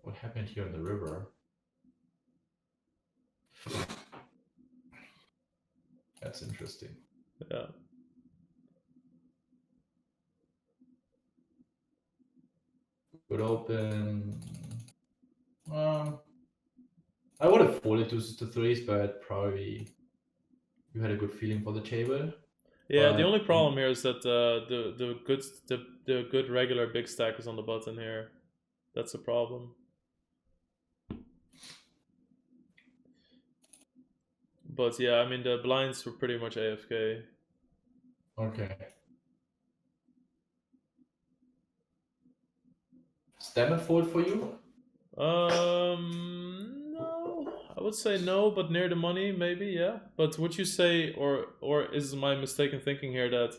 what happened here on the river? That's interesting. Yeah. Good open. I would have folded 2s to 3s, but probably you had a good feeling for the table. Yeah, the only problem here is that the good regular big stack is on the button here. That's a problem. But yeah, I mean the blinds were pretty much AFK. Okay. Stem and fold for you? No, I would say no, but near the money maybe, yeah. But would you say, or is my mistaken thinking here that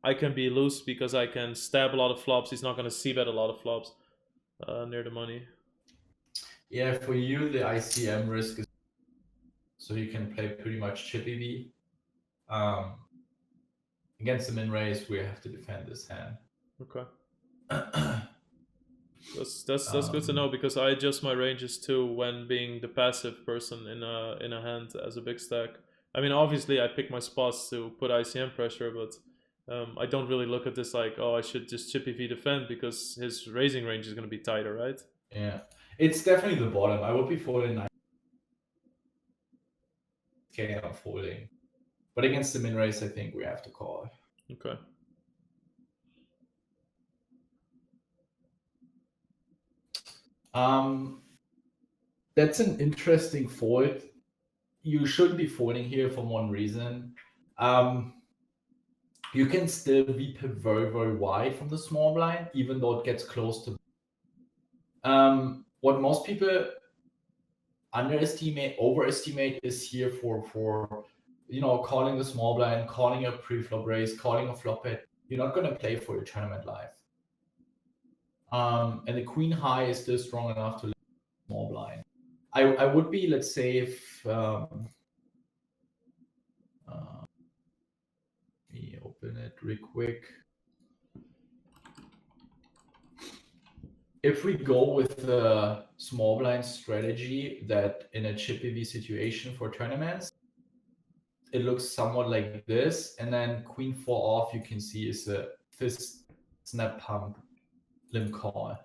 I can be loose because I can stab a lot of flops? He's not going to c-bet a lot of flops near the money. Yeah, for you the ICM risk is so you can play pretty much chippy V. Against the min raise, we have to defend this hand. Okay. That's good to know because I adjust my ranges too when being the passive person in a hand as a big stack. I mean, obviously I pick my spots to put ICM pressure, but I don't really look at this like, oh, I should just chippy V defend because his raising range is going to be tighter, right? Yeah, it's definitely the bottom. I would be folding 9k I'm folding, but against the min raise, I think we have to call. Okay. That's an interesting fold. You shouldn't be folding here for one reason. You can still VPIP very, very wide from the small blind, even though it gets close to. What most people underestimate, overestimate is here for you know, calling the small blind, calling a pre-flop raise, calling a flop bet. You're not going to play for your tournament life. And the queen high is still strong enough to small blind. I would be, let's say, if let me open it real quick. If we go with the small blind strategy that in a chip EV situation for tournaments, it looks somewhat like this, and then queen 4 off you can see is a fist snap pump limp call.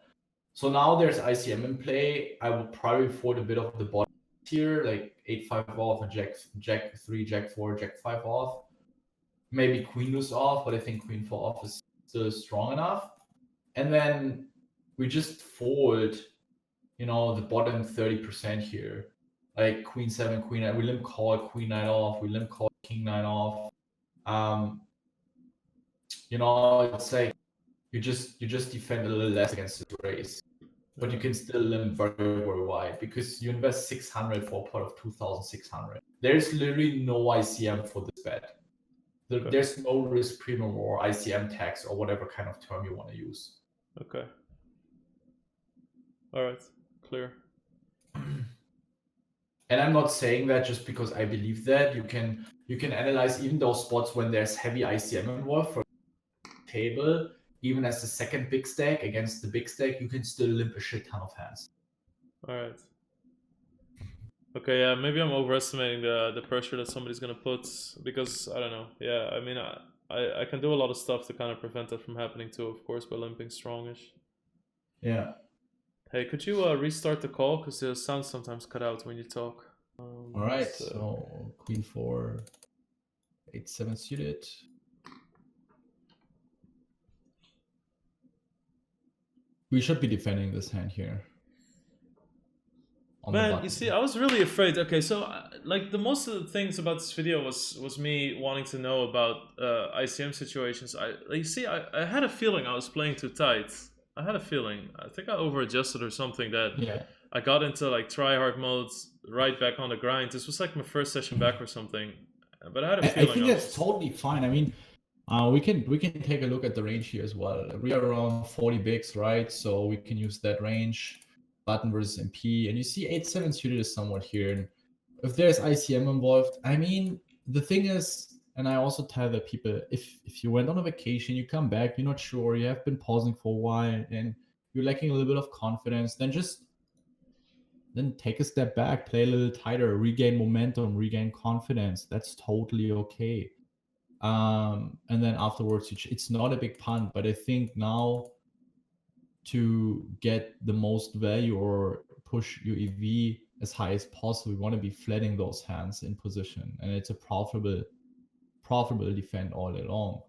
So now there's ICM in play. I would probably fold a bit of the bottom here, like 8-5 off and jack 3, jack 4, jack 5 off. Maybe queen loose off, but I think queen 4 off is still strong enough. And then we just fold, you know, the bottom 30% here. Like queen 7, queen 9, we limp call queen 9 off, we limp call king 9 off. You know, it's like you just defend a little less against this race, but you can still limp very, very wide because you invest 600 for a pot of 2,600. There's literally no ICM for this bet. There's no risk premium or ICM tax or whatever kind of term you want to use. Okay. All right. Clear. And I'm not saying that just because I believe that. You can analyze even those spots when there's heavy ICM involved. For table, even as the second big stack against the big stack, you can still limp a shit ton of hands. All right. Okay, yeah, maybe I'm overestimating the pressure that somebody's gonna put because I don't know. Yeah, I mean, I can do a lot of stuff to kind of prevent that from happening too, of course, by limping strongish. Yeah. Hey, could you restart the call because the sound sometimes cut out when you talk. All right. So queen 4, 8-7 suited. We should be defending this hand here. Man, you see, I was really afraid. Okay, so like the most of the things about this video was me wanting to know about ICM situations. I had a feeling I was playing too tight. I had a feeling. I think I over-adjusted or something that I got into like try-hard modes right back on the grind. This was like my first session back or something. But I had a feeling. I think that's totally fine. I mean, we can take a look at the range here as well. We are around 40 bigs, right? So we can use that range. Button versus MP, and you see 8-7 suited is somewhat here. And if there's ICM involved, I mean, the thing is, and I also tell the people, if you went on a vacation, you come back, you're not sure, you have been pausing for a while, and you're lacking a little bit of confidence, then take a step back, play a little tighter, regain momentum, regain confidence. That's totally okay. And then afterwards, it's not a big punt, but I think now to get the most value or push your EV as high as possible, we want to be flatting those hands in position, and it's a profitable defend all day long,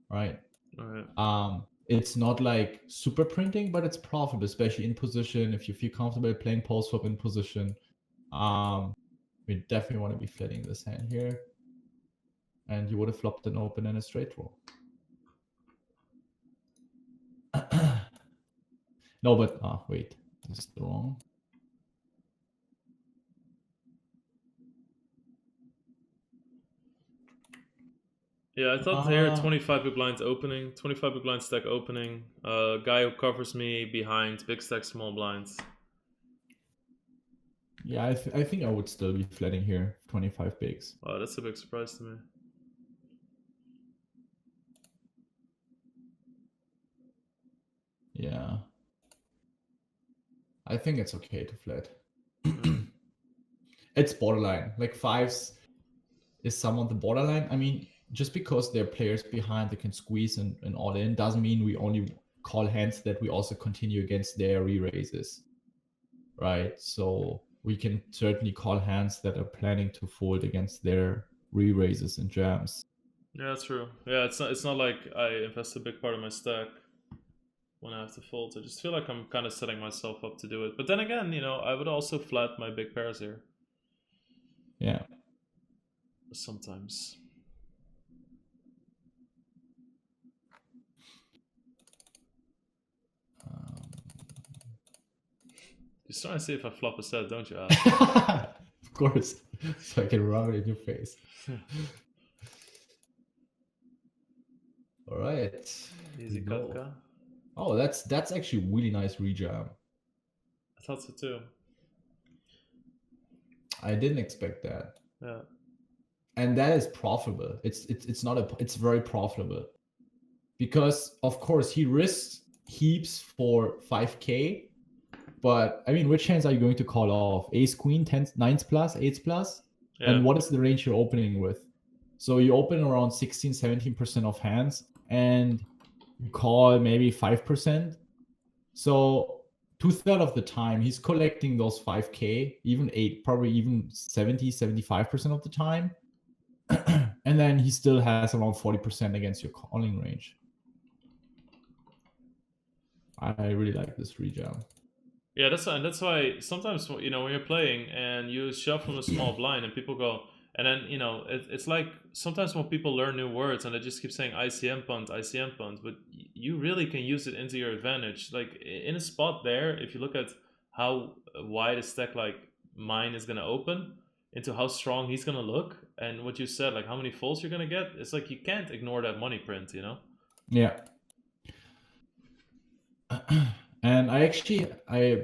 right? All right. It's not like super printing, but it's profitable, especially in position. If you feel comfortable playing post flop in position, we definitely want to be flatting this hand here, and you would have flopped an open and a straight draw. No, but wait, this is wrong. Yeah, I thought here 25 big blinds opening, 25 big blind stack opening. Guy who covers me behind big stack small blinds. Yeah, I think I would still be flatting here, 25 bigs. Wow, that's a big surprise to me. Yeah. I think it's okay to flat. It's borderline. Like fives is somewhat the borderline. I mean, just because there are players behind that can squeeze and all in doesn't mean we only call hands that we also continue against their re-raises. Right? So we can certainly call hands that are planning to fold against their re-raises and jams. Yeah, that's true. Yeah, it's not like I invest a big part of my stack when I have to fold. I just feel like I'm kind of setting myself up to do it. But then again, you know, I would also flat my big pairs here. Yeah. Sometimes. Just trying to see if I flop a set, don't you? Of course, so I can rub it in your face. All right. Easy we go. Kafka. Oh, that's actually really nice rejam. I thought so too. I didn't expect that. Yeah. And that is profitable. It's very profitable. Because of course he risks heaps for 5k, but I mean, which hands are you going to call off? Ace queen, 10s, 9s plus, 8s plus? Yeah. And what is the range you're opening with? So you open around 16-17% of hands and you call maybe 5%. So 2/3 of the time he's collecting those 5k, even 8, probably even 70-75% of the time. And then he still has around 40% against your calling range. I really like this rejam. Yeah, that's why sometimes, you know, when you're playing and you shove from a small blind and people go, and then, you know, it's like sometimes when people learn new words and they just keep saying ICM punt, but you really can use it into your advantage. Like in a spot there, if you look at how wide a stack like mine is going to open, into how strong he's going to look, and what you said, like how many folds you're going to get, it's like you can't ignore that money print, you know? Yeah. And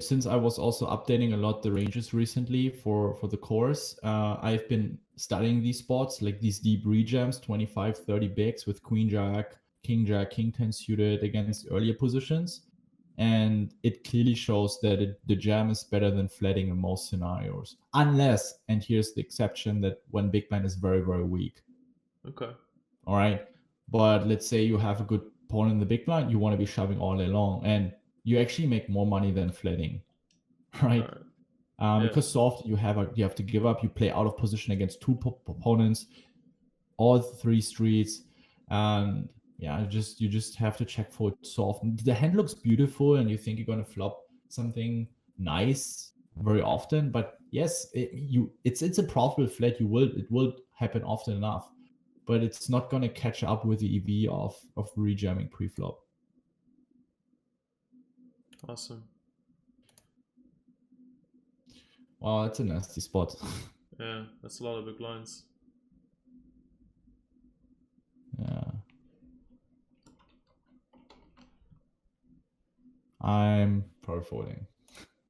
since I was also updating a lot the ranges recently for the course, I've been studying these spots, like these deep rejams, 25, 30 bigs with Queen Jack, King 10 suited against earlier positions. And it clearly shows that the jam is better than flatting in most scenarios. Unless, and here's the exception, that when big blind is very, very weak. Okay. All right. But let's say you have a good opponent in the big blind, you want to be shoving all day long. And you actually make more money than flatting, right? Because soft, you have to give up. You play out of position against two opponents, all 3 streets, and yeah, you just have to check for it soft. The hand looks beautiful, and you think you're gonna flop something nice very often. But yes, it's a profitable flat. It will happen often enough, but it's not gonna catch up with the EV of rejamming pre-flop. Awesome. Wow, that's a nasty spot. Yeah, that's a lot of big blinds. Yeah. I'm probably folding.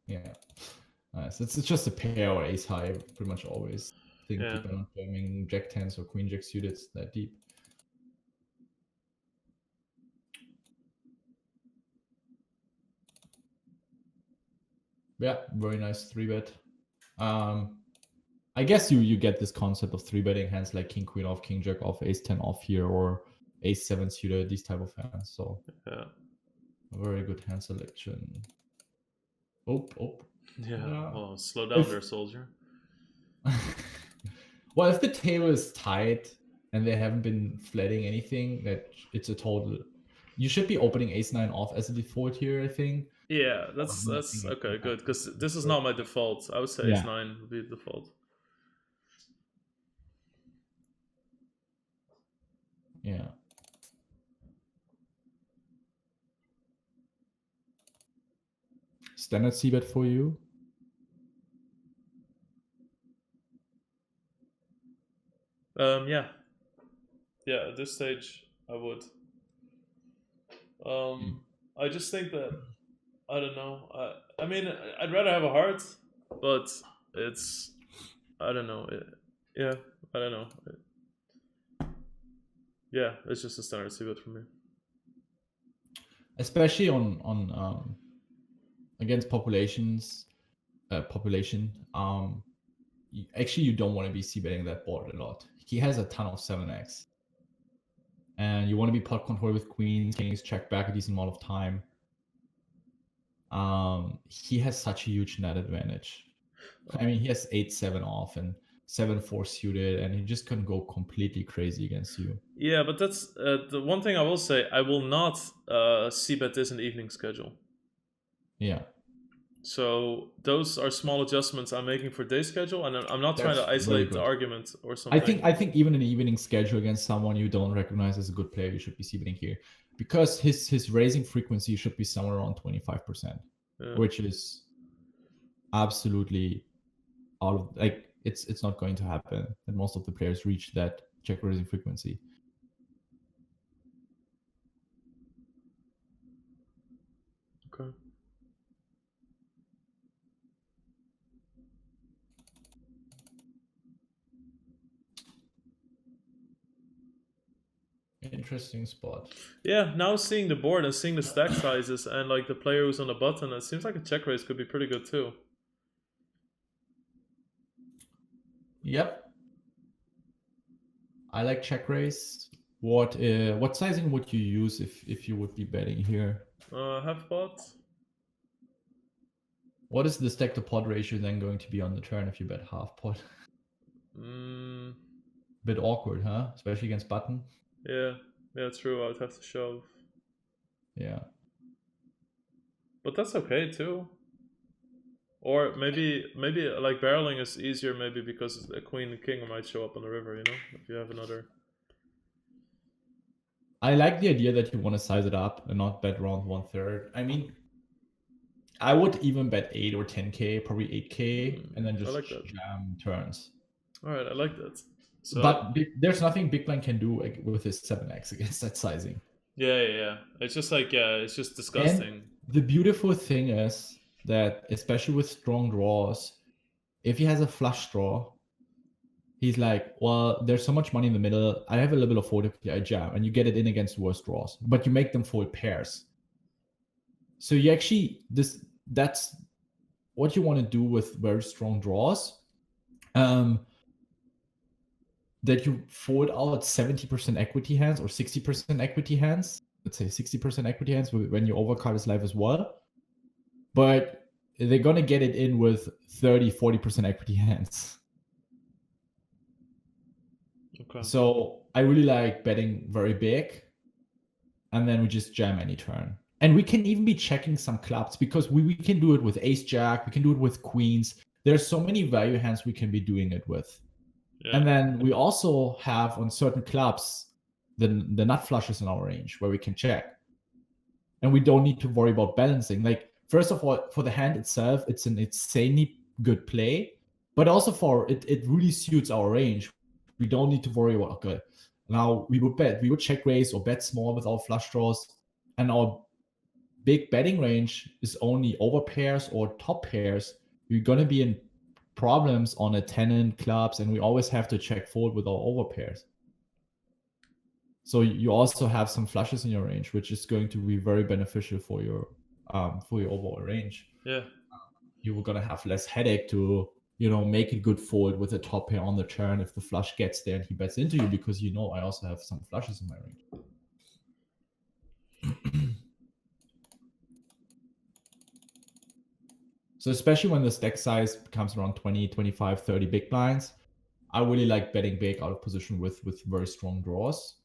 Yeah. Nice. It's just a pair or ace high, pretty much always. I think people are not jamming jack 10s or queen jack suited that deep. Yeah, very nice 3-bet. I guess you get this concept of 3-betting hands like king queen off, king jack off, ace 10 off here, or ace 7 suited, these type of hands. So yeah, a very good hand selection. Oh. Yeah. Oh, slow down there, soldier. Well, if the table is tight and they haven't been flatting anything, that it's a total. You should be opening ace 9 off as a default here, I think. Yeah, that's okay, good, because this is not my default. I would say ace 9 would be the default. Yeah. Standard c-bet for you? Yeah, at this stage I would. I just think that, I don't know, I mean, I'd rather have a heart, but it's, I don't know, I don't know. Yeah, it's just a standard c-bet for me. Especially on against population, actually you don't want to be c-betting that board a lot. He has a ton of 7x. And you want to be pot control with queens, kings, check back a decent amount of time. He has such a huge net advantage. I mean, he has 8-7 off and 7-4 suited, and he just can go completely crazy against you. Yeah, but that's the one thing I will say. I will not c-bet this in the evening schedule. Yeah. So those are small adjustments I'm making for day schedule, and I'm not trying to isolate the argument or something. I think even in the evening schedule against someone you don't recognize as a good player, you should be c-betting here, because his raising frequency should be somewhere around 25%, which is absolutely out of, like, it's not going to happen that most of the players reach that check raising frequency. Okay. Interesting spot. Yeah, now seeing the board and seeing the stack sizes and like the player who's on the button, it seems like a check raise could be pretty good too. Yep. I like check raise. What sizing would you use if you would be betting here? Half pot. What is the stack to pot ratio then going to be on the turn if you bet half pot? Bit awkward, huh? Especially against button. Yeah, true. I would have to shove. Yeah. But that's okay too. Or maybe like barreling is easier maybe because the queen and king might show up on the river, you know, if you have another. I like the idea that you want to size it up and not bet around 1/3. I mean, I would even bet 8 or 10k, probably 8k, and then just like that. jam turns. All right, I like that. So, but there's nothing big blind can do with his 7x against that sizing. Yeah. It's just like, it's just disgusting. And the beautiful thing is that, especially with strong draws, if he has a flush draw, he's like, well, there's so much money in the middle. I have a little bit of fold here, I jam, and you get it in against worse draws, but you make them fold pairs. So you actually, that's what you want to do with very strong draws. That you fold out 70% equity hands or 60% equity hands. Let's say 60% equity hands when you overcard his life as well. But they're going to get it in with 30-40% equity hands. Okay. So I really like betting very big, and then we just jam any turn. And we can even be checking some clubs because we can do it with ace jack, we can do it with queens. There's so many value hands we can be doing it with. Yeah. And then we also have on certain clubs the nut flushes in our range where we can check. And we don't need to worry about balancing. Like, first of all, for the hand itself, it's an insanely good play, but also for it really suits our range. We don't need to worry about, okay, now we would check raise or bet small with our flush draws, and our big betting range is only over pairs or top pairs. We're gonna be in problems on a 10 in clubs, and we always have to check fold with our over pairs. So you also have some flushes in your range, which is going to be very beneficial for your overall range. Yeah, you were gonna have less headache to make a good fold with a top pair on the turn if the flush gets there and he bets into you, because I also have some flushes in my range. So especially when the stack size becomes around 20, 25, 30 big blinds, I really like betting big out of position with very strong draws,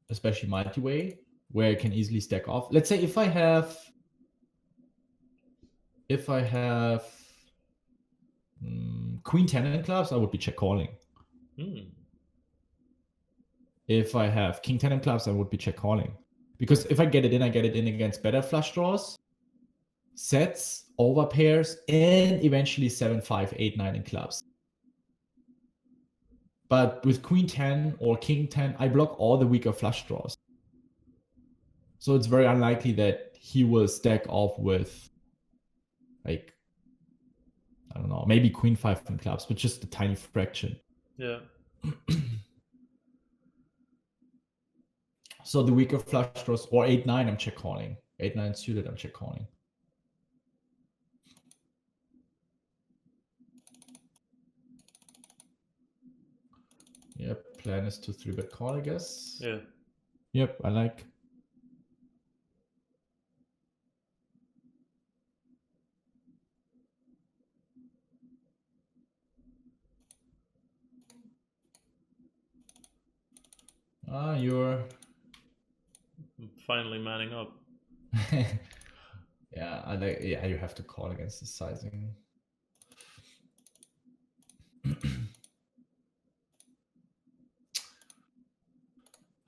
especially multi-way, where I can easily stack off. Let's say if I have queen 10 in clubs, I would be check calling. If I have king 10 in clubs, I would be check calling. Because if I get it in, I get it in against better flush draws, sets, over pairs, and eventually 7, 5, 8, 9 in clubs. But with queen 10 or king 10, I block all the weaker flush draws. So it's very unlikely that he will stack off with, like, I don't know, maybe queen 5 in clubs, but just a tiny fraction. Yeah. So the weaker flush draws, or 8, 9, I'm check calling. 8, 9 suited, I'm check calling. Yep, plan is to 3-bet call, I guess. Yeah. Yep, I like. You're finally manning up. Yeah, I like. Yeah, you have to call against the sizing.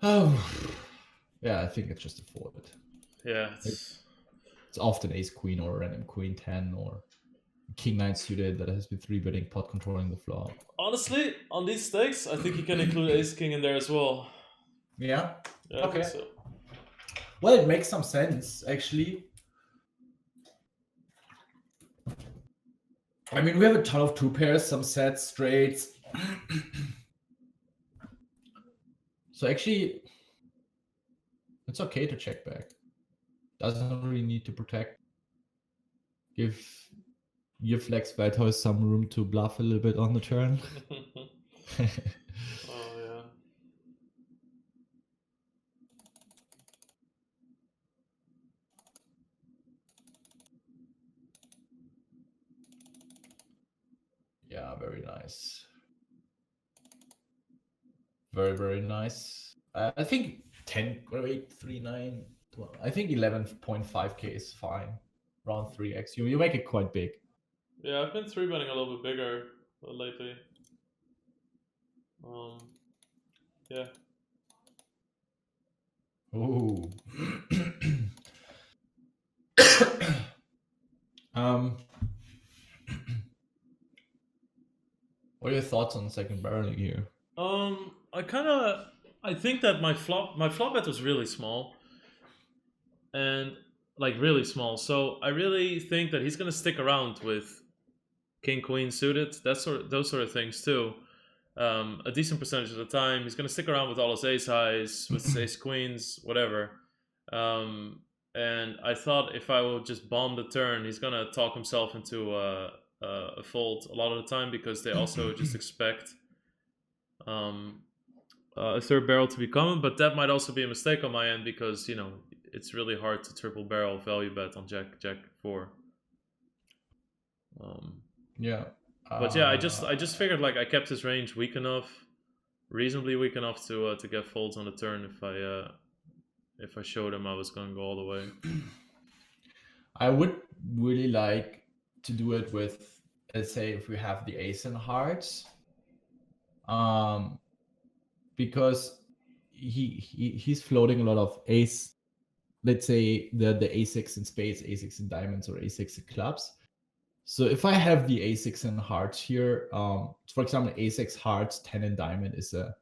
Oh, yeah, I think it's just a fold. Yeah, it's often ace queen or random queen 10 or king nine suited that has been 3-betting pot controlling the flop. Honestly, on these stakes, I think you can include ace king in there as well. Yeah. Yeah, I think so. Well, it makes some sense actually. I mean, we have a ton of 2 pairs, some sets, straights. So actually, it's okay to check back. Doesn't really need to protect. Give Lex Veldhuis some room to bluff a little bit on the turn. Oh yeah. Yeah, very nice. Very, very nice. I think 10, 8, 3, 9, 12. I think 11.5k is fine. Around 3x. You make it quite big. Yeah, I've been 3-betting a little bit bigger lately. Yeah. Ooh. What are your thoughts on second barreling here? I think that my flop bet was really small. And like really small. So I really think that he's gonna stick around with king queen suited, those sort of things too. A decent percentage of the time, he's gonna stick around with all his ace highs, with his ace queens, whatever. And I thought if I would just bomb the turn, he's gonna talk himself into a fold a lot of the time because they also just expect a third barrel to be coming. But that might also be a mistake on my end because it's really hard to triple barrel value bet on Jack 4. Yeah. But yeah, I just figured like I kept his range weak enough, reasonably weak enough to get folds on the turn if I showed him I was going to go all the way. I would really like to do it with, let's say, if we have the ace and hearts, because he's floating a lot of ace. Let's say the a6 in spades, a6 in diamonds, or a6 in clubs. So if I have the a6 in hearts here, for example, a6 hearts, 10 in diamond is a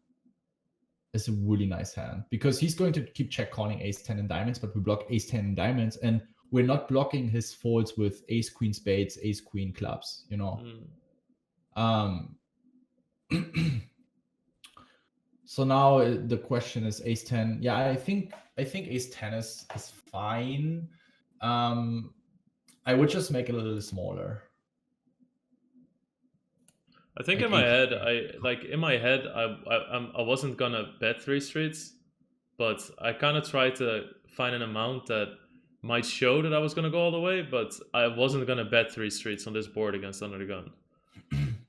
really nice hand because he's going to keep check calling ace 10 in diamonds, but we block ace 10 in diamonds, and we're not blocking his folds with ace queen spades, ace queen clubs. So now the question is ace 10. Yeah, I think ace 10 is fine. I would just make it a little smaller. I think in my head, I wasn't gonna bet 3 streets, but I kind of tried to find an amount that might show that I was gonna go all the way, but I wasn't gonna bet 3 streets on this board against Under the Gun.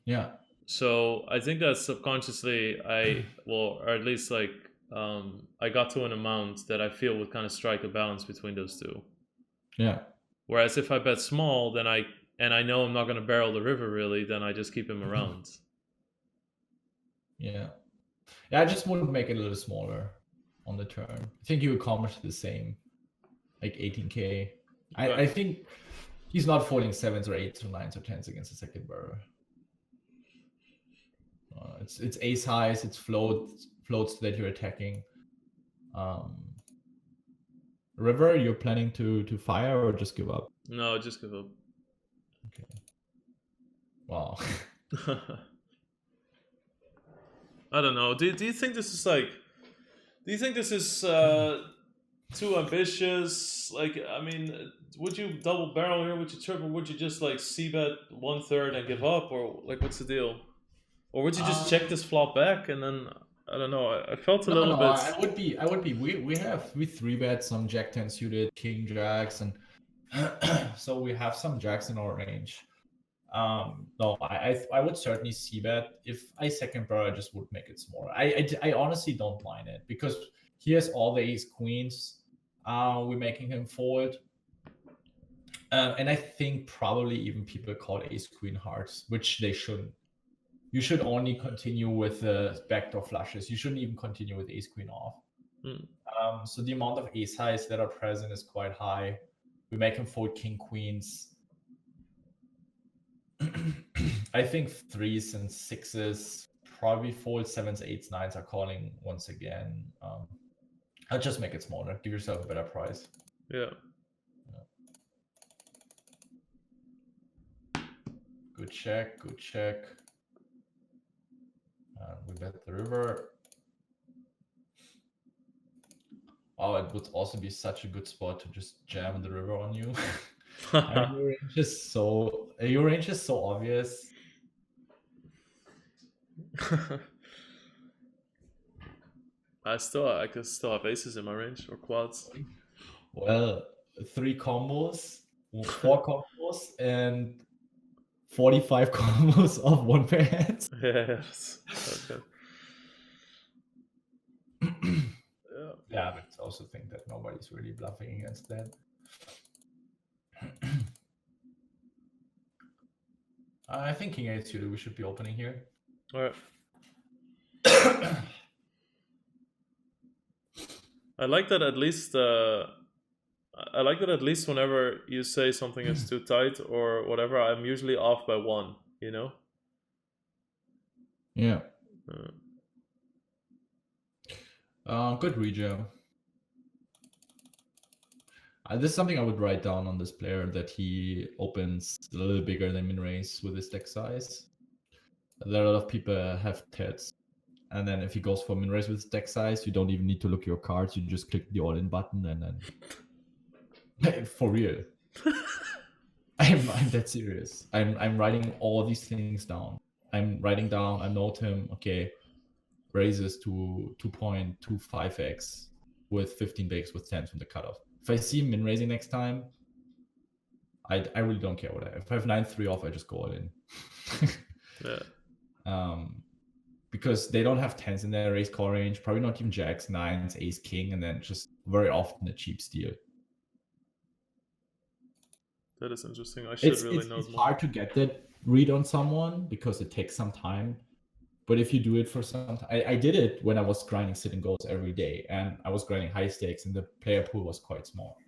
Yeah. So I think that subconsciously or at least like I got to an amount that I feel would kind of strike a balance between those two. Yeah. Whereas if I bet small, then I know I'm not going to barrel the river really, then I just keep him around. Yeah. I just want to make it a little smaller on the turn. I think you accomplish the same, like 18k. I think he's not folding 7s or 8s or 9s or 10s against the second barrel. It's ace highs, it's floats that you're attacking. River, you're planning to fire or just give up? No, just give up. Okay. Wow. I don't know. Do you think this is like? Do you think this is too ambitious? Like, I mean, would you double barrel here? Would you triple? Would you just like c-bet 1/3 and give up, or like what's the deal? Or would you just check this flop back and then I don't know? I felt a little bit. I would be. We 3-bet some Jack 10 suited, King Jacks, and so we have some jacks in our range. No, I would certainly see that. If I second barrel, I just would make it smaller. I honestly don't mind it because he has all the ace queens. We're making him fold. And I think probably even people call ace queen hearts, which they shouldn't. You should only continue with backdoor flushes. You shouldn't even continue with ace queen off. So the amount of ace highs that are present is quite high. We make him fold king queens. I think 3s and 6s probably fold. 7s, 8s, 9s are calling once again. I'll just make it smaller. Give yourself a better price. Yeah. Good check. Good check. We bet the river. Oh, it would also be such a good spot to just jam the river on you. I mean, your range is so obvious. I could still have aces in my range or quads. Well, 3 combos, 4 combos, and 45 combos of 1 pair hands. Yes. Okay. Yeah, but I also think that nobody's really bluffing against that. I think King 8 suited, we should be opening here. All right. I like that at least. I like that at least whenever you say something is too tight or whatever, I'm usually off by 1. You know. Yeah. Good rejam. This is something I would write down on this player, that he opens a little bigger than min raise with his deck size. There are a lot of people have tets, and then if he goes for min raise with his deck size, you don't even need to look at your cards. You just click the all-in button and then for real. I'm that serious. I'm writing all these things down. I'm writing down. I note him. Okay, raises to 2.25x with 15 bigs with 10 from the cutoff. If I see him min raising next time, I really don't care what I have. If I have 9-3 off, I just go all in. Yeah. Because they don't have 10s in their raise call range, probably not even jacks, 9s, ace, king, and then just very often a cheap steal. That is interesting. I should really know. It's hard to get that read on someone because it takes some time. But if you do it for some time, I did it when I was grinding sit and goes every day, and I was grinding high stakes, and the player pool was quite small.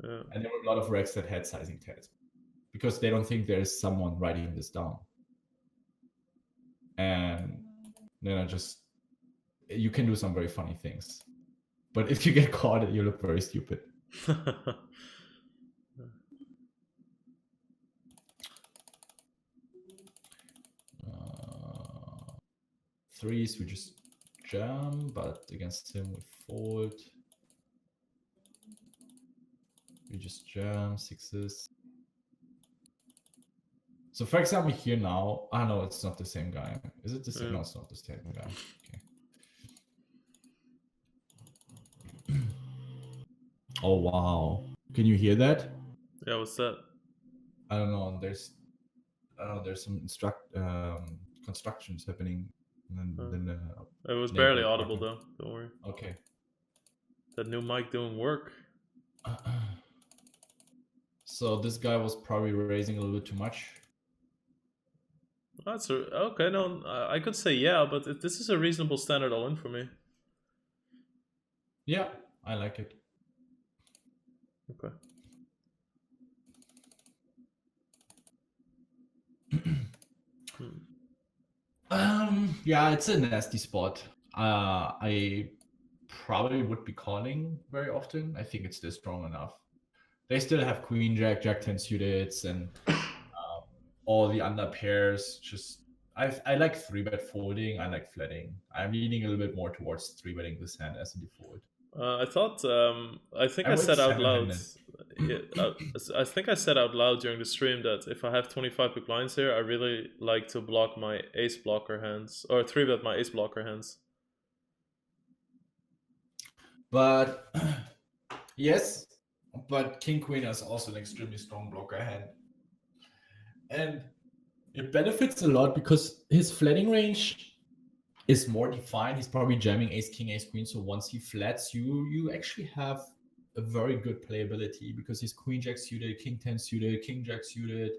Yeah. And there were a lot of recs that had sizing tests because they don't think there's someone writing this down. And just you can do some very funny things. But if you get caught, you look very stupid. Threes, we just jam, but against him we fold. We just jam. 6s. So for example, here now, no, it's not the same guy. Is it the same? No, it's not the same guy. Okay. Oh wow! Can you hear that? Yeah, what's that? I don't know. There's some constructions happening. And then it was barely audible though. Don't worry. Okay. That new mic doing work. So this guy was probably raising a little bit too much. That's okay. No, I could say yeah, but this is a reasonable standard all-in for me. Yeah, I like it. Okay. Yeah, it's a nasty spot. I probably would be calling very often. I think it's still strong enough. They still have queen jack, jack 10 suited, and all the under pairs. Just I like 3-bet folding. I like flatting. I'm leaning a little bit more towards 3-betting this hand as a default. I thought I think I said out loud. I think I said out loud during the stream that if I have 25 big blinds here, I really like to block my ace blocker hands or 3-bet my ace blocker hands. But yes, but king queen is also an extremely strong blocker hand, and it benefits a lot because his flatting range is more defined. He's probably jamming ace king, ace queen. So once he flats you actually have a very good playability because he's queen jack suited, king 10 suited, king jack suited,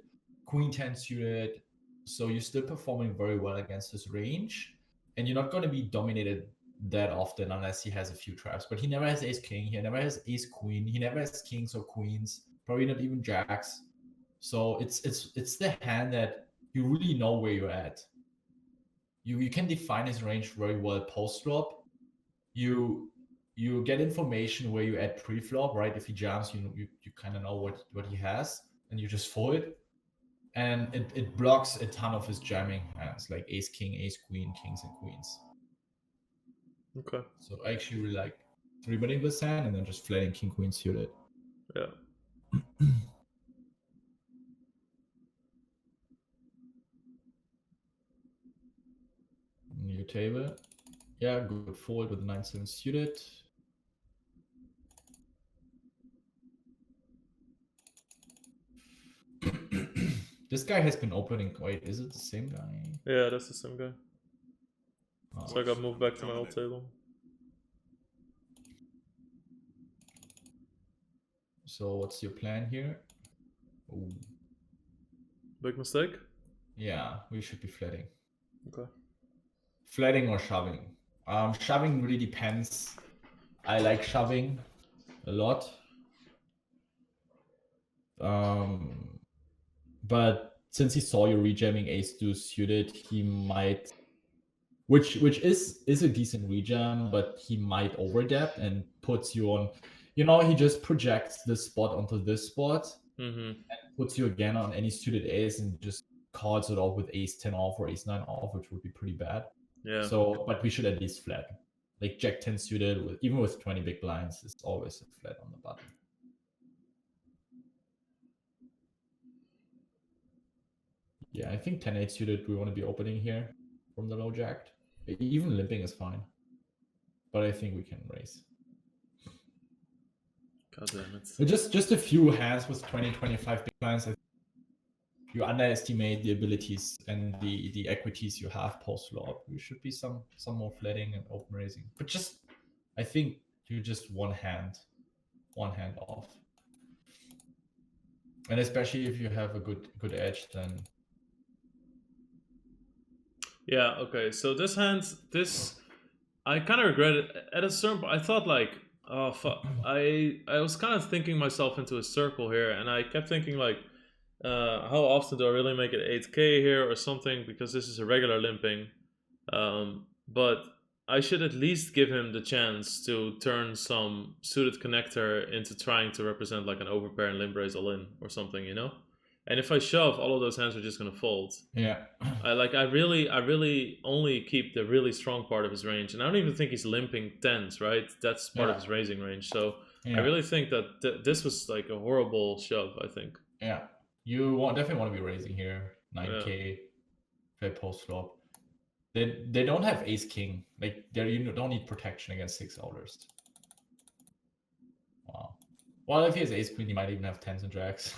queen 10 suited. So you're still performing very well against his range, and you're not going to be dominated that often unless he has a few traps. But he never has ace king, he never has ace queen, he never has kings or queens, probably not even jacks. So it's the hand that you really know where you're at. You can define his range very well post-flop. You get information where you're at pre-flop, right? If he jams, you kind of know what he has, and you just fold it. And it blocks a ton of his jamming hands, like ace, king, ace, queen, kings, and queens. Okay. So I actually really like 3-betting this hand and then just flatting king, queen suited. Yeah. New table. Yeah, good fold with 9-7 suited. This guy has been opening. Wait, is it the same guy? Yeah, that's the same guy. Oh. So I got moved back to my old table. So what's your plan here? Ooh. Big mistake? Yeah, we should be flatting. Okay. Flatting or shoving? Shoving really depends. I like shoving a lot. But since he saw you rejamming ace deuce suited, he might, which is a decent rejam, but he might overdep and puts you on, he just projects this spot onto this spot and puts you again on any suited ace and just calls it off with ace 10 off or ace 9 off, which would be pretty bad. Yeah. So, but we should at least flat. Like jack 10 suited, even with 20 big blinds, it's always a flat on the button. Yeah, I think 10-8 suited, we want to be opening here from the low jack. Even limping is fine. But I think we can raise. God damn it. Just a few hands with 20-25 big blinds. You underestimate the abilities and the equities you have post-flop. You should be some more flatting and open raising. But just, I think you just one hand off. And especially if you have a good edge, then... Yeah, okay, so this hand, I kind of regret it. At a certain point, I thought like, oh fuck, I was kind of thinking myself into a circle here, and I kept thinking like, how often do I really make it 8k here or something, because this is a regular limping. But I should at least give him the chance to turn some suited connector into trying to represent like an overpair and limp raise all in or something, And if I shove, all of those hands are just gonna fold. Yeah. I really only keep the really strong part of his range, and I don't even think he's limping tens, right? That's part of his raising range. So I really think that this was like a horrible shove, I think. Yeah, you definitely want to be raising here. 9k, fat post flop. They don't have ace king. Like you don't need protection against 6-outers. Wow. Well, if he has ace queen, he might even have tens and jacks.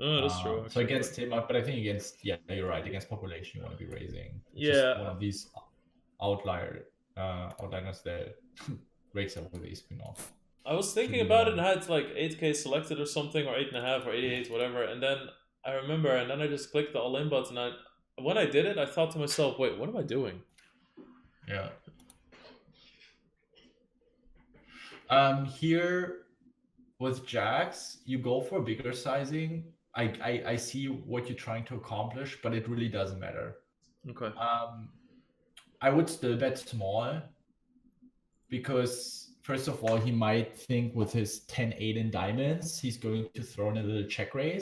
Oh, that's true. So against him, but I think against, you're right. Against population, you want to be raising. It's yeah. just one of these outliers that breaks up with ace queen off. I was thinking about it and I had like 8k selected or something, or 8.5 or 88, whatever. And then I remember, and then I just clicked the all-in button. When I did it, I thought to myself, wait, what am I doing? Yeah. Here with jacks, you go for bigger sizing. I see what you're trying to accomplish, but it really doesn't matter. Okay. I would still bet small because first of all, he might think with his 10-8 in diamonds, he's going to throw in a little check raise.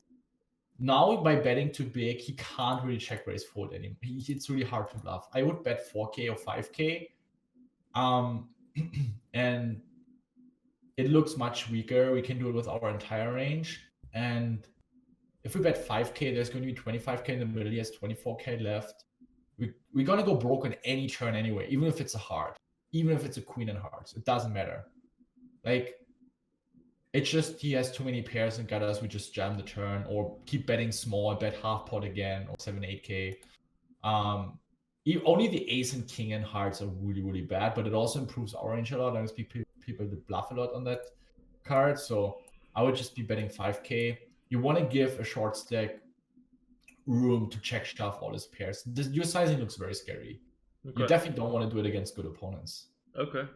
Now by betting too big, he can't really check raise fold anymore. It's really hard to bluff. I would bet 4k or 5k. And it looks much weaker. We can do it with our entire range. And if we bet 5k, there's going to be 25k in the middle. He has 24k left. We're going to go broke on any turn anyway, even if it's a heart, even if it's a queen and hearts. It doesn't matter. Like, it's just he has too many pairs and gutters. We just jam the turn or keep betting small, bet half pot again or 7-8k. Only the ace and king and hearts are really, really bad, but it also improves our range a lot. I speak people that bluff a lot on that card. So I would just be betting 5k. You want to give a short stack room to check shove all his pairs. Your sizing looks very scary. Okay. You definitely don't want to do it against good opponents. Okay.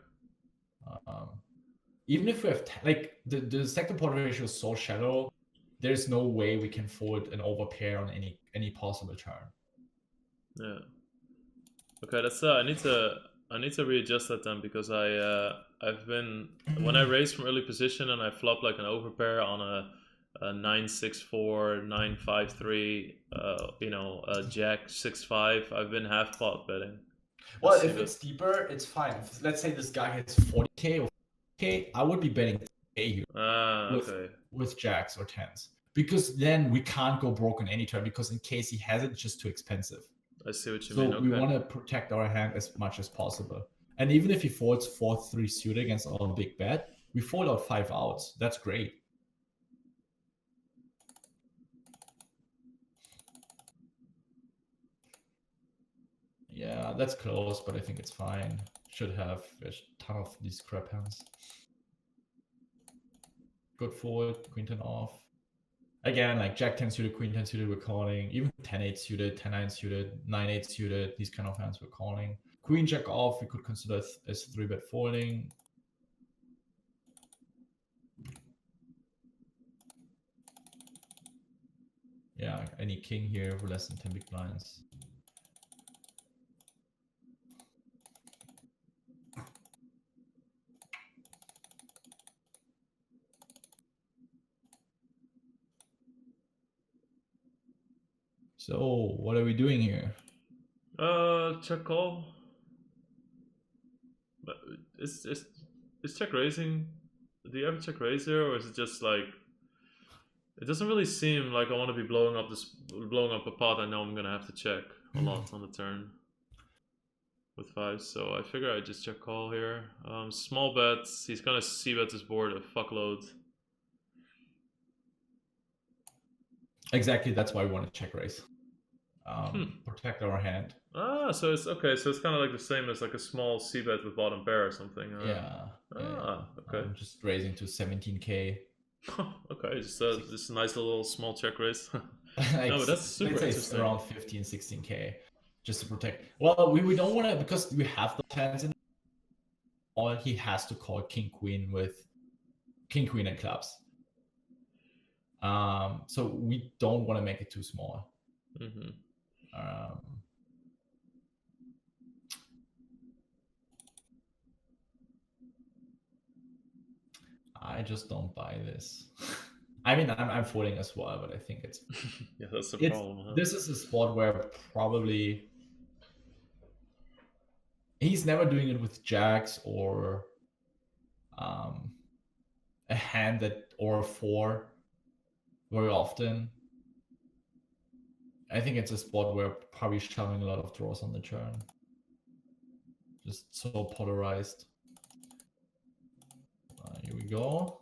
Even if we have like the second pot ratio is so shallow, there's no way we can fold an overpair on any possible turn. Yeah. Okay, that's I need to readjust that then, because I've been, when I raise from early position and I flop like an overpair on a 9-6-4, 9-5-3, you know, a Jack 6-5, I've been half pot betting. Well, if it's deeper, it's fine. If, let's say this guy hits 40k or 40k, I would be betting 10k here Okay. with jacks or tens, because then we can't go broken any turn, because in case he has it, it's just too expensive. I see what you So mean. Okay. we want to protect our hand as much as possible. And even if he folds 4-3 suited against our big bet, we fold out 5 outs. That's great. Yeah, that's close, but I think it's fine. Should have a ton of these crap hands. Good fold, queen 10 off. Again, like Jack 10 suited, Queen 10 suited, we're calling. Even 10-8 suited, 10-9 suited, 9-8 suited, these kind of hands we're calling. Queen Jack off, we could consider as 3-bet folding. Yeah, any king here for less than 10 big blinds. So, what are we doing here? Check call. But is check raising? Do you ever check raise here, or is it just like? It doesn't really seem like I want to be blowing up a pot. I know I'm gonna have to check a lot on the turn with 5, so I figure I just check call here. Small bets. He's gonna c-bet this board a fuckload. Exactly, that's why we want to check raise. Protect our hand. Ah, so it's okay. So it's kind of like the same as like a small c-bet with bottom pair or something. Yeah. Okay. Just raising to 17k. Okay, just a nice little small check raise. Like, no, but that's super let's say interesting. around 15, 16k, just to protect. Well, we don't want to, because we have the hands in. All he has to call king queen with king queen and clubs. So we don't want to make it too small. I just don't buy this. I mean, I'm folding as well, but I think it's yeah, that's the problem. Huh? This is a spot where probably he's never doing it with jacks or a hand that or a 4 very often. I think it's a spot where probably shoving a lot of draws on the turn. Just so polarized. Here we go.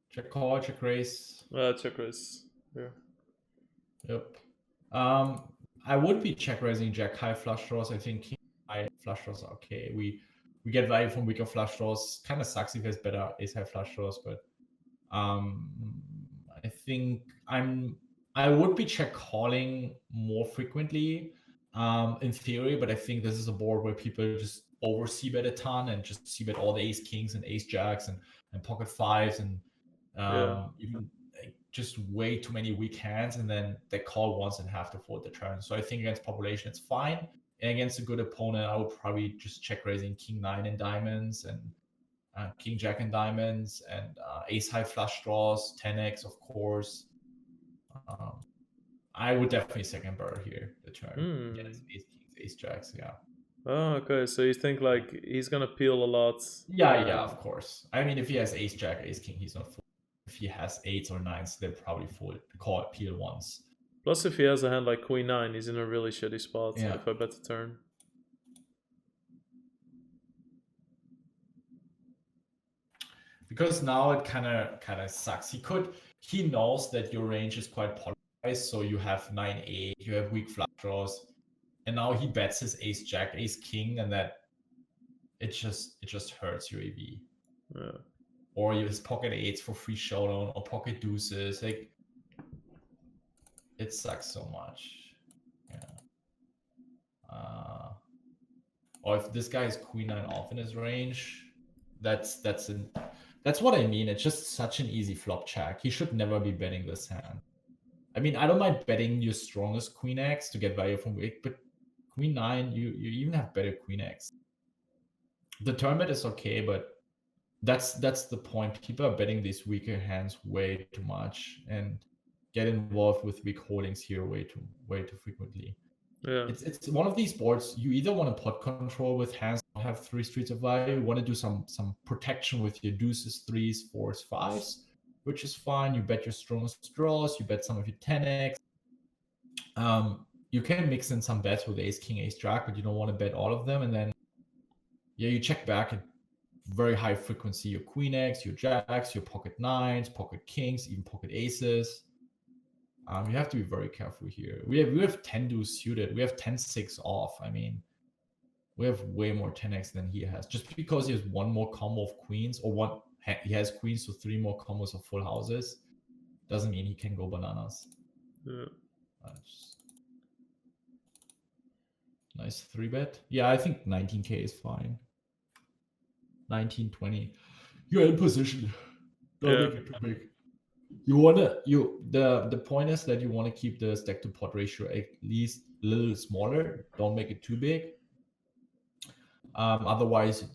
Check call, check raise. Check raise. Yeah. Yep. I would be check raising jack high flush draws. I think king high flush draws are okay. We get value from weaker flush draws. Kind of sucks if he has better ace high flush draws, but I think I would be check calling more frequently in theory, but I think this is a board where people just over c-bet a ton and just c-bet all the ace kings and ace jacks and pocket fives and even just way too many weak hands, and then they call once and have to fold the turn. So I think against population it's fine, and against a good opponent I would probably just check raising king 9 in diamonds and king jack in diamonds and ace high flush draws, 10x of course. I would definitely second barrel here the turn. Yes, ace kings, ace jacks, yeah. Oh, okay. So you think like he's gonna peel a lot? Yeah, of course. I mean, if he has ace jack, ace king, he's not folding. If he has 8s or 9s, they'll probably call it peel once. Plus, if he has a hand like queen 9, he's in a really shitty spot. Yeah. If I bet the turn. Because now it kind of sucks. He knows that your range is quite polarized, so you have 9-8, you have weak flush draws, and now he bets his ace jack, ace king, and that it just hurts your EV. Yeah. Or you use pocket 8s for free showdown, or pocket deuces. Like, it sucks so much. Yeah. or if this guy is queen 9 off in his range, that's what I mean. It's just such an easy flop check. He should never be betting this hand. I mean, I don't mind betting your strongest queen X to get value from weak, but queen 9, you even have better queen X. The turn bet is okay, but that's the point. People are betting these weaker hands way too much and get involved with weak holdings here way too frequently. Yeah. It's one of these boards. You either want to pot control with hands that have 3 streets of value. You want to do some protection with your deuces, 3s, 4s, 5s, which is fine. You bet your strongest draws. You bet some of your 10x. You can mix in some bets with ace, king, ace, jack, but you don't want to bet all of them. And then, yeah, you check back at very high frequency your queen X, your jacks, your pocket 9s, pocket kings, even pocket aces. You have to be very careful here. We have 10 deuce suited. We have 10-6 off. I mean, we have way more 10x than he has. Just because he has one more combo of queens, or he has queens, so 3 more combos of full houses, doesn't mean he can go bananas. Yeah. Nice 3-bet. Yeah, I think 19k is fine. 19, 20. You're in position. Don't make it too big. The point is that you want to keep the stack to pot ratio at least a little smaller. Don't make it too big. Otherwise,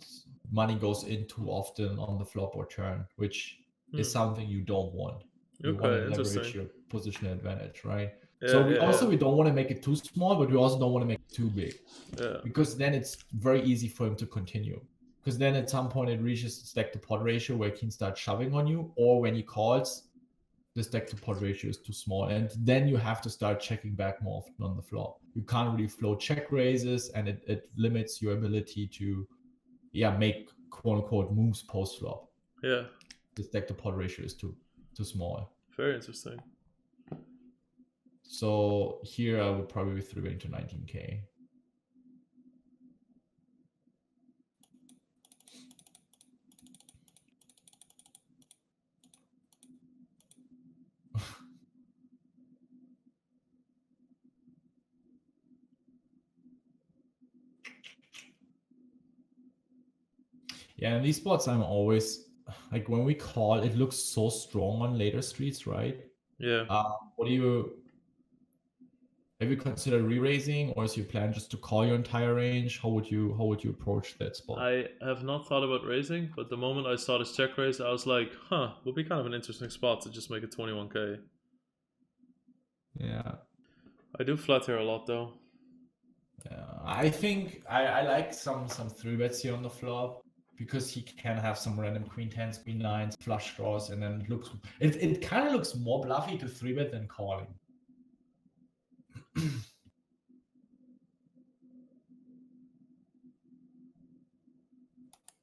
money goes in too often on the flop or turn, which is something you don't want. You want to leverage your position advantage, right? Yeah, so we don't want to make it too small, but we also don't want to make it too big. Yeah. Because then it's very easy for him to continue. Because then at some point it reaches the stack to pot ratio where he can start shoving on you, or when he calls, the stack to pot ratio is too small, and then you have to start checking back more often on the flop. You can't really float check raises, and it limits your ability to make quote unquote moves post flop. Yeah. The stack to pot ratio is too small. Very interesting. So here I would probably be 3-betting to 19k. Yeah, in these spots, I'm always like, when we call, it looks so strong on later streets, right? Yeah. Have you considered re-raising, or is your plan just to call your entire range? How would you approach that spot? I have not thought about raising, but the moment I saw this check raise, I was like, would be kind of an interesting spot to just make it 21k. Yeah. I do flat here a lot though. Yeah, I think I like some 3-bets here on the flop, because he can have some random queen 10s, queen 9s, flush draws, and then it kind of looks more bluffy to 3-bet than calling.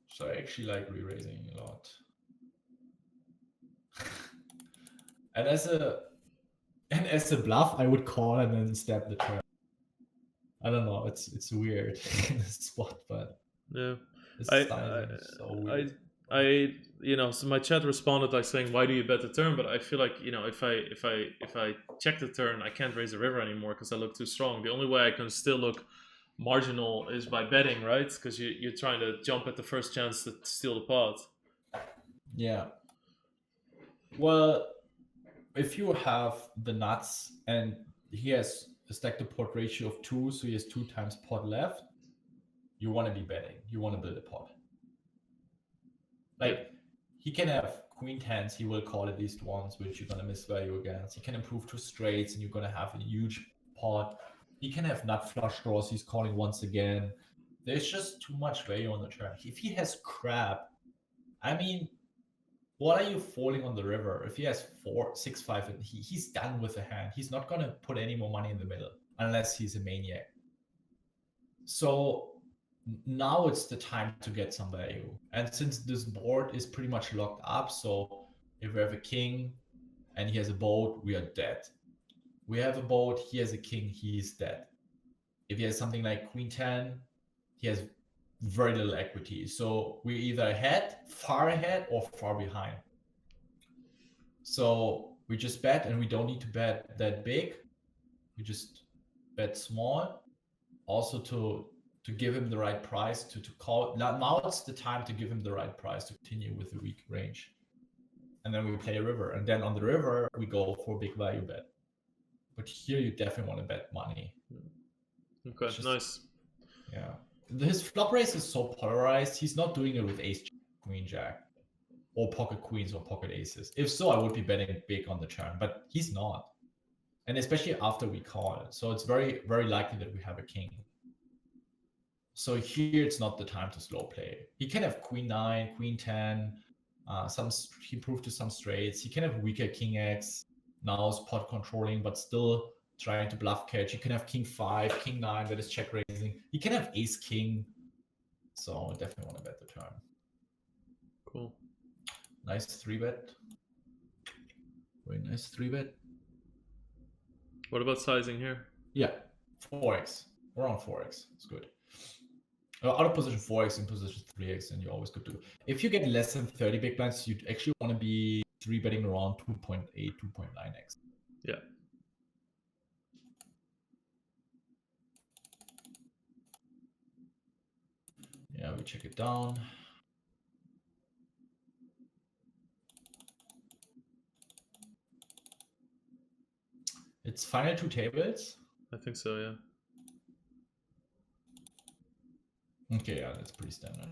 So I actually like re-raising a lot. And as a bluff, I would call and then stab the turn. I don't know. It's weird in this spot, but yeah, so weird. So my chat responded by saying, "Why do you bet the turn?" But I feel like, if I check the turn, I can't raise the river anymore because I look too strong. The only way I can still look marginal is by betting, right? Because you're trying to jump at the first chance to steal the pot. Yeah. Well, if you have the nuts and he has a stack to pot ratio of 2, so he has 2 times pot left, you want to be betting. You want to build a pot. Like, he can have queen 10s, he will call at least once, which you're going to miss value against. He can improve to straights, and you're going to have a huge pot. He can have nut flush draws, he's calling once again. There's just too much value on the turn. If he has crap, I mean, what are you folding on the river? If he has 4, 6, 5, and he's done with the hand, he's not going to put any more money in the middle unless he's a maniac. So now it's the time to get some value. And since this board is pretty much locked up, so if we have a king and he has a boat, we are dead. We have a boat, he has a king, he is dead. If he has something like queen 10, he has very little equity. So we're either ahead, far ahead, or far behind. So we just bet, and we don't need to bet that big. We just bet small, also to give him the right price to call. Now it's the time to give him the right price to continue with the weak range. And then we play a river. And then on the river, we go for a big value bet. But here you definitely want to bet money. Okay, nice. Yeah. His flop race is so polarized. He's not doing it with ace, queen, jack, or pocket queens or pocket aces. If so, I would be betting big on the turn, but he's not. And especially after we call it. So it's very, very likely that we have a king. So here it's not the time to slow play. He can have queen 9, queen 10, he improved to some straights. He can have weaker king X, now is pot controlling, but still trying to bluff catch. He can have king 5, king 9 that is check raising. He can have ace king. So I definitely want to bet the turn. Cool. Nice 3-bet. Very nice 3-bet. What about sizing here? Yeah, 4x. Around 4x. It's good. Out of position 4x in position 3x, and you're always good to. If you get less than 30 big blinds, you actually want to be 3-betting around 2.8, 2.9x. Yeah. Yeah, we check it down. It's final 2 tables. I think so, yeah. Okay, yeah, that's pretty standard.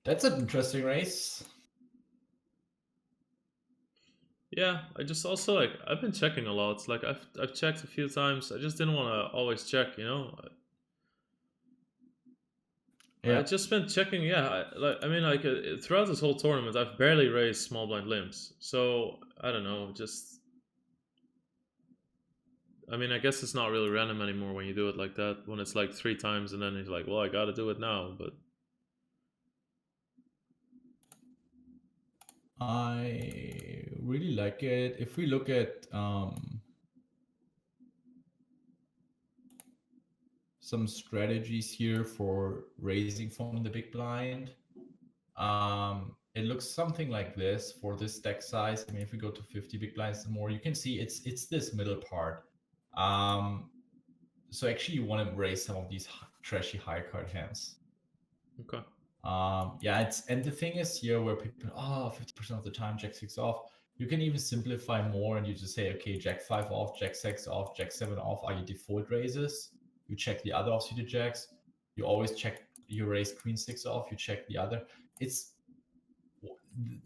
That's an interesting race. Yeah, I just also like I've been checking a lot. Like I've checked a few times. I just didn't want to always check, you know. Yeah. I just been checking. Yeah, throughout this whole tournament, I've barely raised small blind limps. So I don't know. Just I mean, I guess it's not really random anymore when you do it like that. When it's like 3 times and then he's like, well, I got to do it now. But I really like it. If we look at some strategies here for raising from the big blind, it looks something like this for this deck size. I mean, if we go to 50 big blinds and more, you can see it's this middle part. So actually, you want to raise some of these trashy high card hands. okay. Yeah, and the thing is here where people 50% of the time jack 6 off. You can even simplify more and you just say, okay, jack 5 off, jack 6 off, jack 7 off are your default raises. You check the other offsuited jacks. You always check you raise queen 6 off, you check the other. It's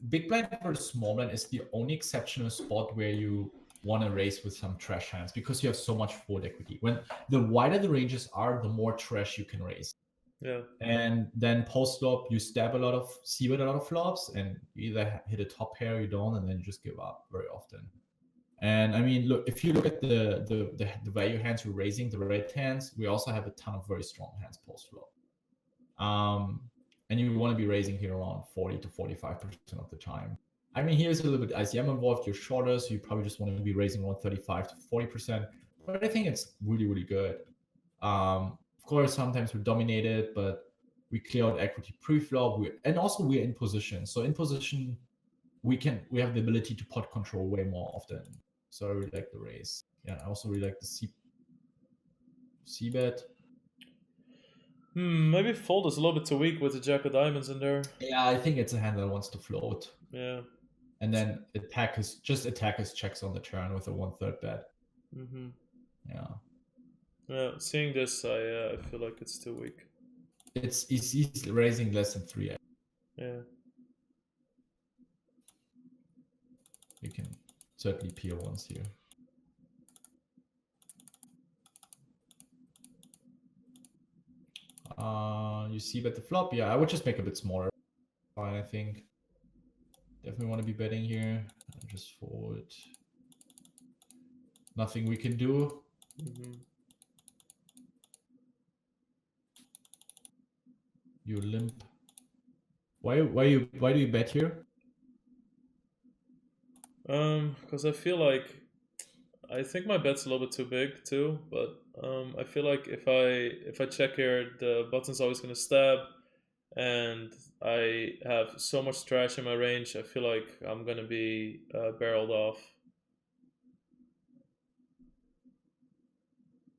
big blind versus small blind is the only exceptional spot where you want to raise with some trash hands because you have so much fold equity. When the wider the ranges are, the more trash you can raise. Yeah. And then post flop, you stab a lot of c-bet a lot of flops, and you either hit a top pair or you don't, and then you just give up very often. And I mean, look, if you look at the value hands we're raising, the red hands, we also have a ton of very strong hands post flop. And you want to be raising here around 40 to 45% of the time. I mean, here's a little bit ICM involved. You're shorter, so you probably just want to be raising around 35 to 40%. But I think it's really, really good. Of course, sometimes we're dominated, but we clear out equity pre-flop. And also we're in position. So in position, we have the ability to pot control way more often. So I really like the raise. Yeah, I also really like the c-bet. Maybe fold is a little bit too weak with the jack of diamonds in there. Yeah, I think it's a hand that wants to float. Yeah. And then attack his checks on the turn with a 1/3 bet. Mm-hmm. Yeah. Yeah, seeing this, I feel like it's too weak. He's raising less than 3x. Yeah. You can certainly peer once here. You see bet the flop. Yeah, I would just make a bit smaller. I think. Definitely want to be betting here. Just forward. Nothing we can do. Mm-hmm. You limp. Why do you bet here? Because I feel like I think my bet's a little bit too big too, but I feel like if I check here, the button's always gonna stab, and I have so much trash in my range. I feel like I'm gonna be barreled off.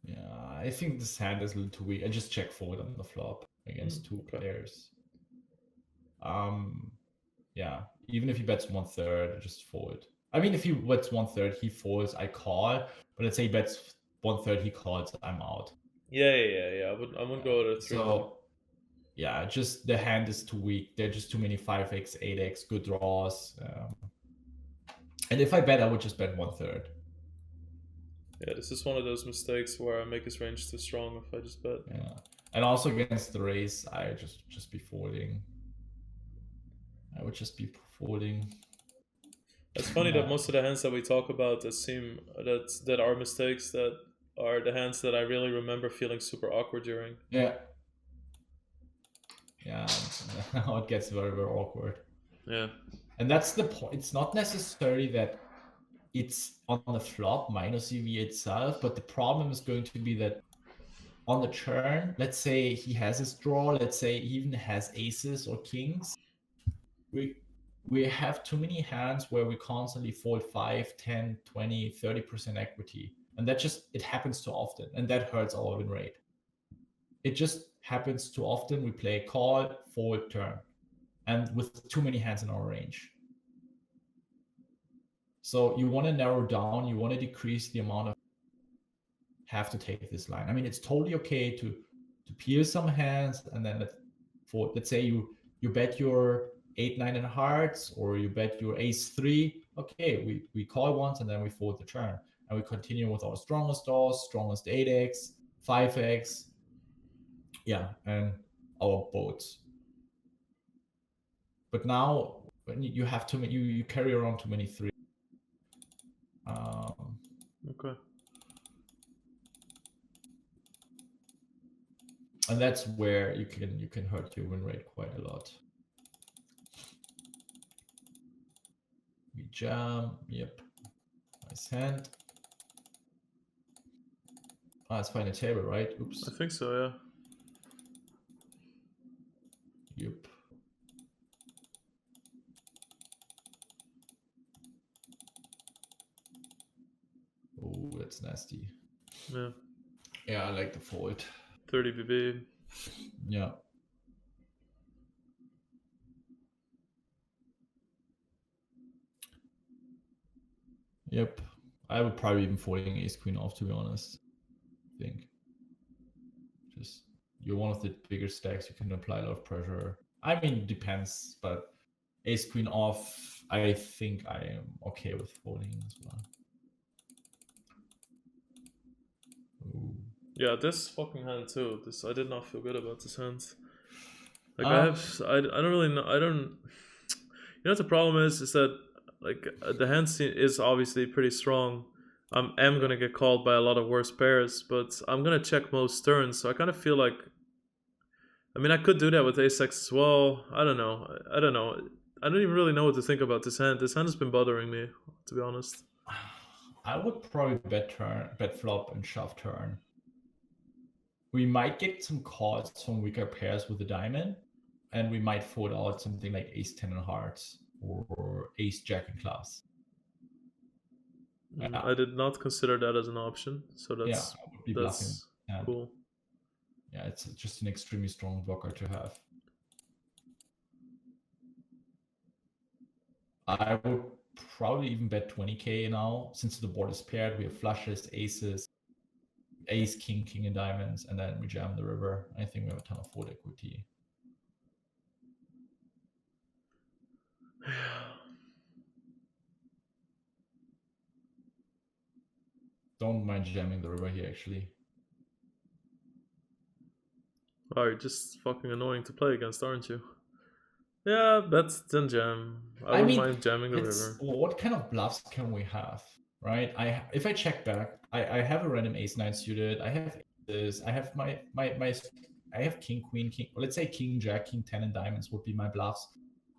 Yeah, I think this hand is a little too weak. I just check forward on the flop against two players. Yeah, even if he bets 1/3, just fold. I mean, if he bets 1/3, he folds, I call. But let's say he bets 1/3, he calls, I'm out. Yeah. I wouldn't go to 3. So, yeah, just the hand is too weak. There are just too many 5x, 8x, good draws. And if I bet, I would just bet 1/3. Yeah, this is one of those mistakes where I make his range too strong if I just bet. Yeah, and also against the race, I just be folding. I would just be folding. It's funny that most of the hands that we talk about that are mistakes that are the hands that I really remember feeling super awkward during. Yeah. Yeah, now it gets very, very awkward. Yeah. And that's the point. It's not necessarily that it's on the flop minus EV itself, but the problem is going to be that on the turn, let's say he has his draw, let's say he even has aces or kings, we have too many hands where we constantly fold 5, 10, 20, 30% equity. And that just, it happens too often, and that hurts our win rate. It just happens too often. We play call, fold, turn, and with too many hands in our range. So you want to narrow down, you want to decrease the amount of have to take this line. I mean, it's totally okay to peel some hands, and then let's say you bet your 8, 9 and hearts, or you bet your ace 3. Okay, we call once and then we fold the turn, and we continue with our strongest draws, strongest 8x, 5x, yeah, and our boats. But now when you have too many, you carry around too many 3. Okay. And that's where you can hurt your win rate quite a lot. We jam, yep. Nice hand. Ah, it's final table, right? Oops. I think so, yeah. Yep. Oh, that's nasty. Yeah. Yeah, I like the fold. 30 BB. Yeah. Yep. I would probably even folding ace queen off, to be honest. I think. Just, you're one of the bigger stacks, you can apply a lot of pressure. I mean, it depends, but ace queen off, I think I am okay with folding as well. Ooh. Yeah, this fucking hand too. I did not feel good about this hand. Like I don't really know. I don't. You know what the problem is that like the hand scene is obviously pretty strong. I am gonna get called by a lot of worse pairs, but I'm gonna check most turns. So I kind of feel like. I mean, I could do that with ace x as well. I don't know. I don't even really know what to think about this hand. This hand has been bothering me, to be honest. I would probably bet flop and shove turn. We might get some calls from weaker pairs with the diamond, and we might fold out something like ace 10 and hearts or ace jack in class. Yeah. I did not consider that as an option, so that's cool. Yeah, it's just an extremely strong blocker to have. I would probably even bet 20k now, since the board is paired. We have flushes, aces, ace, king, king, and diamonds, and then we jam the river. I think we have a ton of fold equity. Don't mind jamming the river here, actually. Oh, you're just fucking annoying to play against, aren't you? Yeah, that's then jam. I wouldn't mind jamming the river. What kind of bluffs can we have, right? If I check back, I have a random ace 9 suited. I have aces. I have I have king, queen, king. Let's say king, jack, king 10, and diamonds would be my bluffs.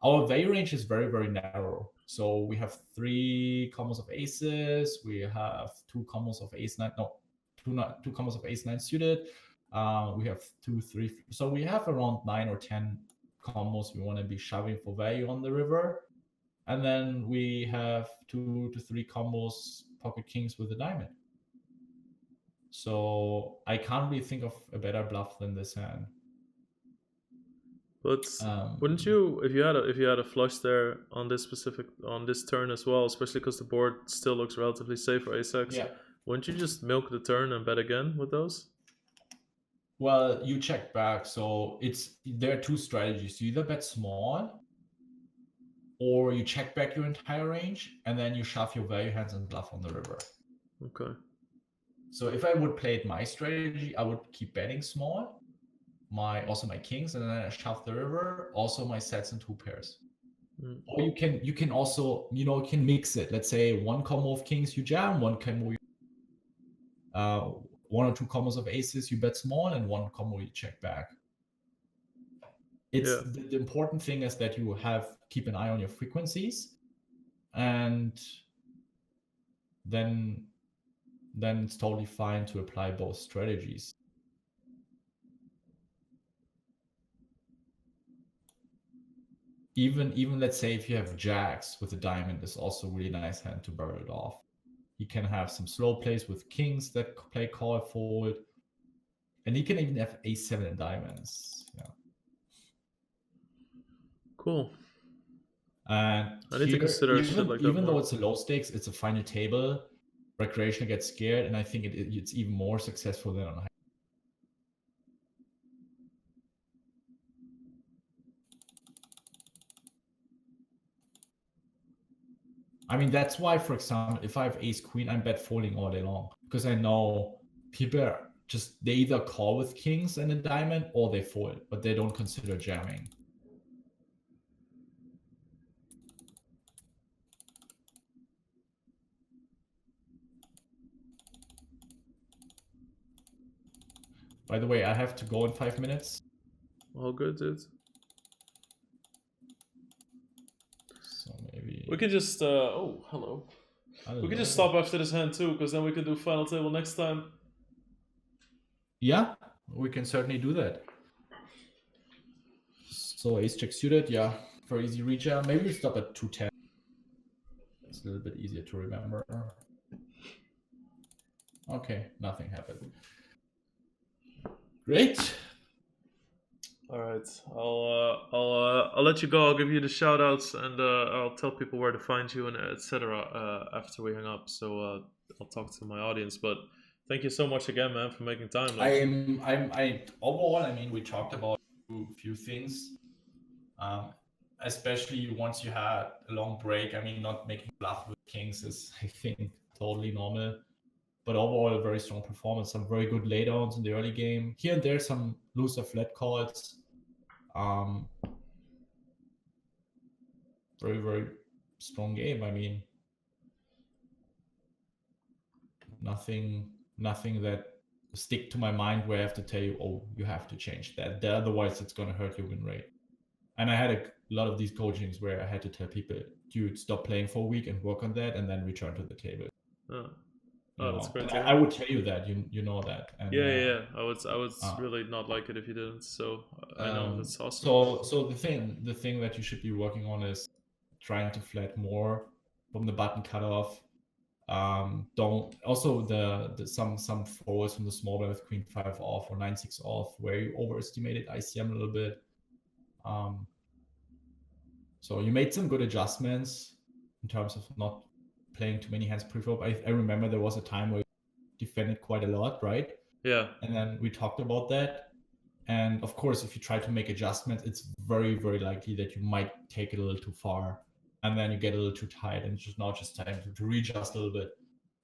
Our value range is very, very narrow. So we have 3 combos of aces. We have 2 combos of ace 9. No, two combos of ace 9 suited. We have 2, 3. So we have around 9 or 10 combos we want to be shoving for value on the river. And then we have 2 to 3 combos pocket kings with a diamond. So I can't really think of a better bluff than this hand. But wouldn't you, if you had a flush there on this turn as well, especially because the board still looks relatively safe for ace-x, wouldn't you just milk the turn and bet again with those? Well, you check back, so there are two strategies. You either bet small, or you check back your entire range, and then you shove your value hands and bluff on the river. Okay. So if I would play it my strategy, I would keep betting small, also my kings, and then I shove the river, also my sets and two pairs. Or you can also, you can mix it. Let's say one combo of kings you jam, one combo one or two combos of aces you bet small, and one combo you check back. The important thing is that you keep an eye on your frequencies, and then it's totally fine to apply both strategies. Even let's say if you have jacks with a diamond, is also a really nice hand to barrel it off. He can have some slow plays with kings that play call fold, and he can even have ace-7 and diamonds. Yeah. Cool. And I need to consider shit like that. Even though it's a low stakes, it's a final table. Recreational gets scared, and I think it's even more successful than on high. I mean, that's why, for example, if I have ace queen, I'm bet folding all day long, because I know people they either call with kings and a diamond or they fold, but they don't consider jamming. By the way, I have to go in 5 minutes. All good, dude. So maybe we could just oh, hello. We could just stop after this hand too, because then we can do final table next time. Yeah, we can certainly do that. So ace check suited, yeah, for easy rejam. Maybe we stop at 210. It's a little bit easier to remember. Okay, nothing happened. Great. All right, I'll let you go. I'll give you the shout outs, and I'll tell people where to find you and etc. After we hang up. So I'll talk to my audience. But thank you so much again, man, for making time. I overall, I mean, we talked about a few things, especially once you had a long break. I mean, not making bluff with kings is, I think, totally normal. But overall, a very strong performance. Some very good laydowns in the early game. Here and there, some looser flat calls. Very, very strong game. I mean, nothing that stick to my mind where I have to tell you, oh, you have to change that. Otherwise, it's going to hurt your win rate. And I had a lot of these coachings where I had to tell people, dude, stop playing for a week and work on that, and then return to the table. Oh, that's great. I would tell you that, you know that. And, yeah. I would really not like it if you didn't. So I know that's awesome. So the thing that you should be working on is trying to flat more from the button cutoff. Don't also some forwards from the small blind with queen 5 off or 9-6 off where you overestimated ICM a little bit. So you made some good adjustments in terms of not playing too many hands pre-flop. I remember there was a time where you defended quite a lot, right? Yeah. And then we talked about that. And of course, if you try to make adjustments, it's very, very likely that you might take it a little too far, and then you get a little too tight, and it's just time to readjust a little bit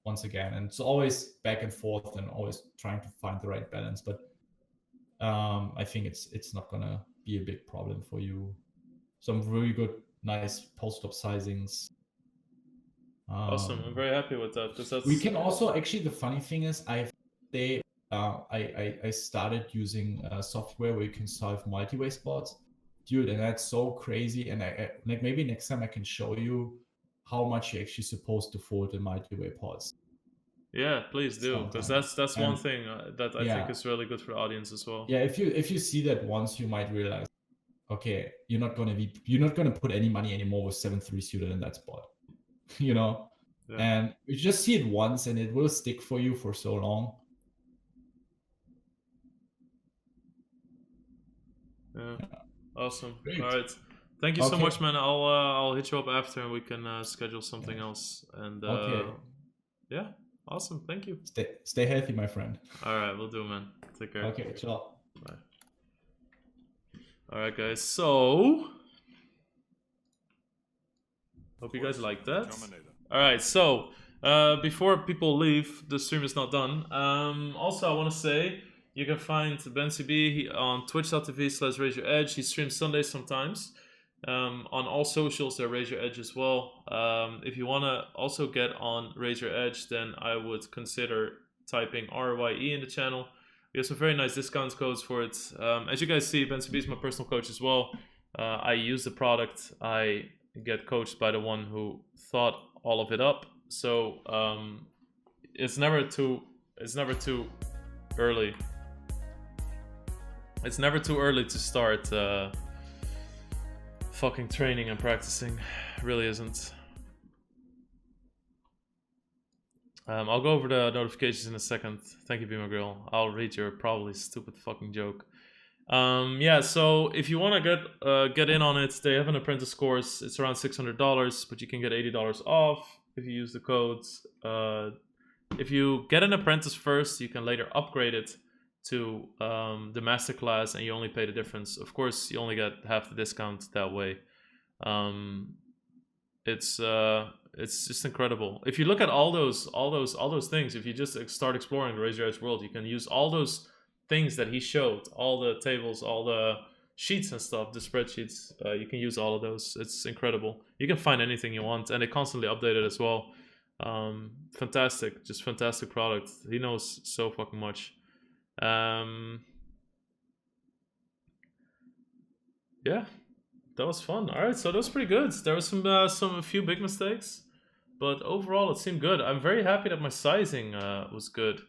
once again. And it's always back and forth and always trying to find the right balance. But I think it's not gonna be a big problem for you. Some really good, nice post-op sizings. Awesome. I'm very happy with that, because we can also actually, the funny thing is I started using software where you can solve multi-way spots, dude, and that's so crazy. And I like, maybe next time I can show you how much you're actually supposed to fold in multi-way pots. Yeah, please do, because that's one thing that I think is really good for the audience as well. Yeah, if you see that once, you might realize, okay, you're not gonna put any money anymore with 7-3 suited in that spot. You know, and you just see it once and it will stick for you for so long. Yeah. Awesome. Great. All right. Thank you so Okay. much, man. I'll hit you up after and we can schedule something else. And Okay. yeah, awesome. Thank you. Stay healthy, my friend. All right, we'll do, man. Take care. Okay, ciao. Bye. All right, guys. So hope you guys like that. Terminator. All right. So before people leave, the stream is not done. Also, I want to say you can find BenCB on twitch.tv/RaiseYourEdge. He streams Sundays sometimes. On all socials, they're Raise Your Edge as well. If you want to also get on Raise Your Edge, then I would consider typing RYE in the channel. We have some very nice discount codes for it. As you guys see, BenCB is my personal coach as well. I use the product. I get coached by the one who thought all of it up. So it's never too early. It's never too early to start fucking training and practicing. It really isn't. I'll go over the notifications in a second. Thank you, Beamer Grill. I'll read your probably stupid fucking joke. Yeah, so if you want to get in on it, they have an apprentice course. It's around $600, but you can get $80 off if you use the codes. If you get an apprentice first, you can later upgrade it to the masterclass, and you only pay the difference. Of course, you only get half the discount that way. It's just incredible. If you look at all those things, if you just start exploring the Raise Your Edge world, you can use all those things that he showed, all the tables, all the sheets and stuff, the spreadsheets. You can use all of those. It's incredible. You can find anything you want, and they constantly update it as well. Fantastic, just fantastic product. He knows so fucking much. Yeah, that was fun. All right, so that was pretty good. There was a few big mistakes, but overall it seemed good. I'm very happy that my sizing was good.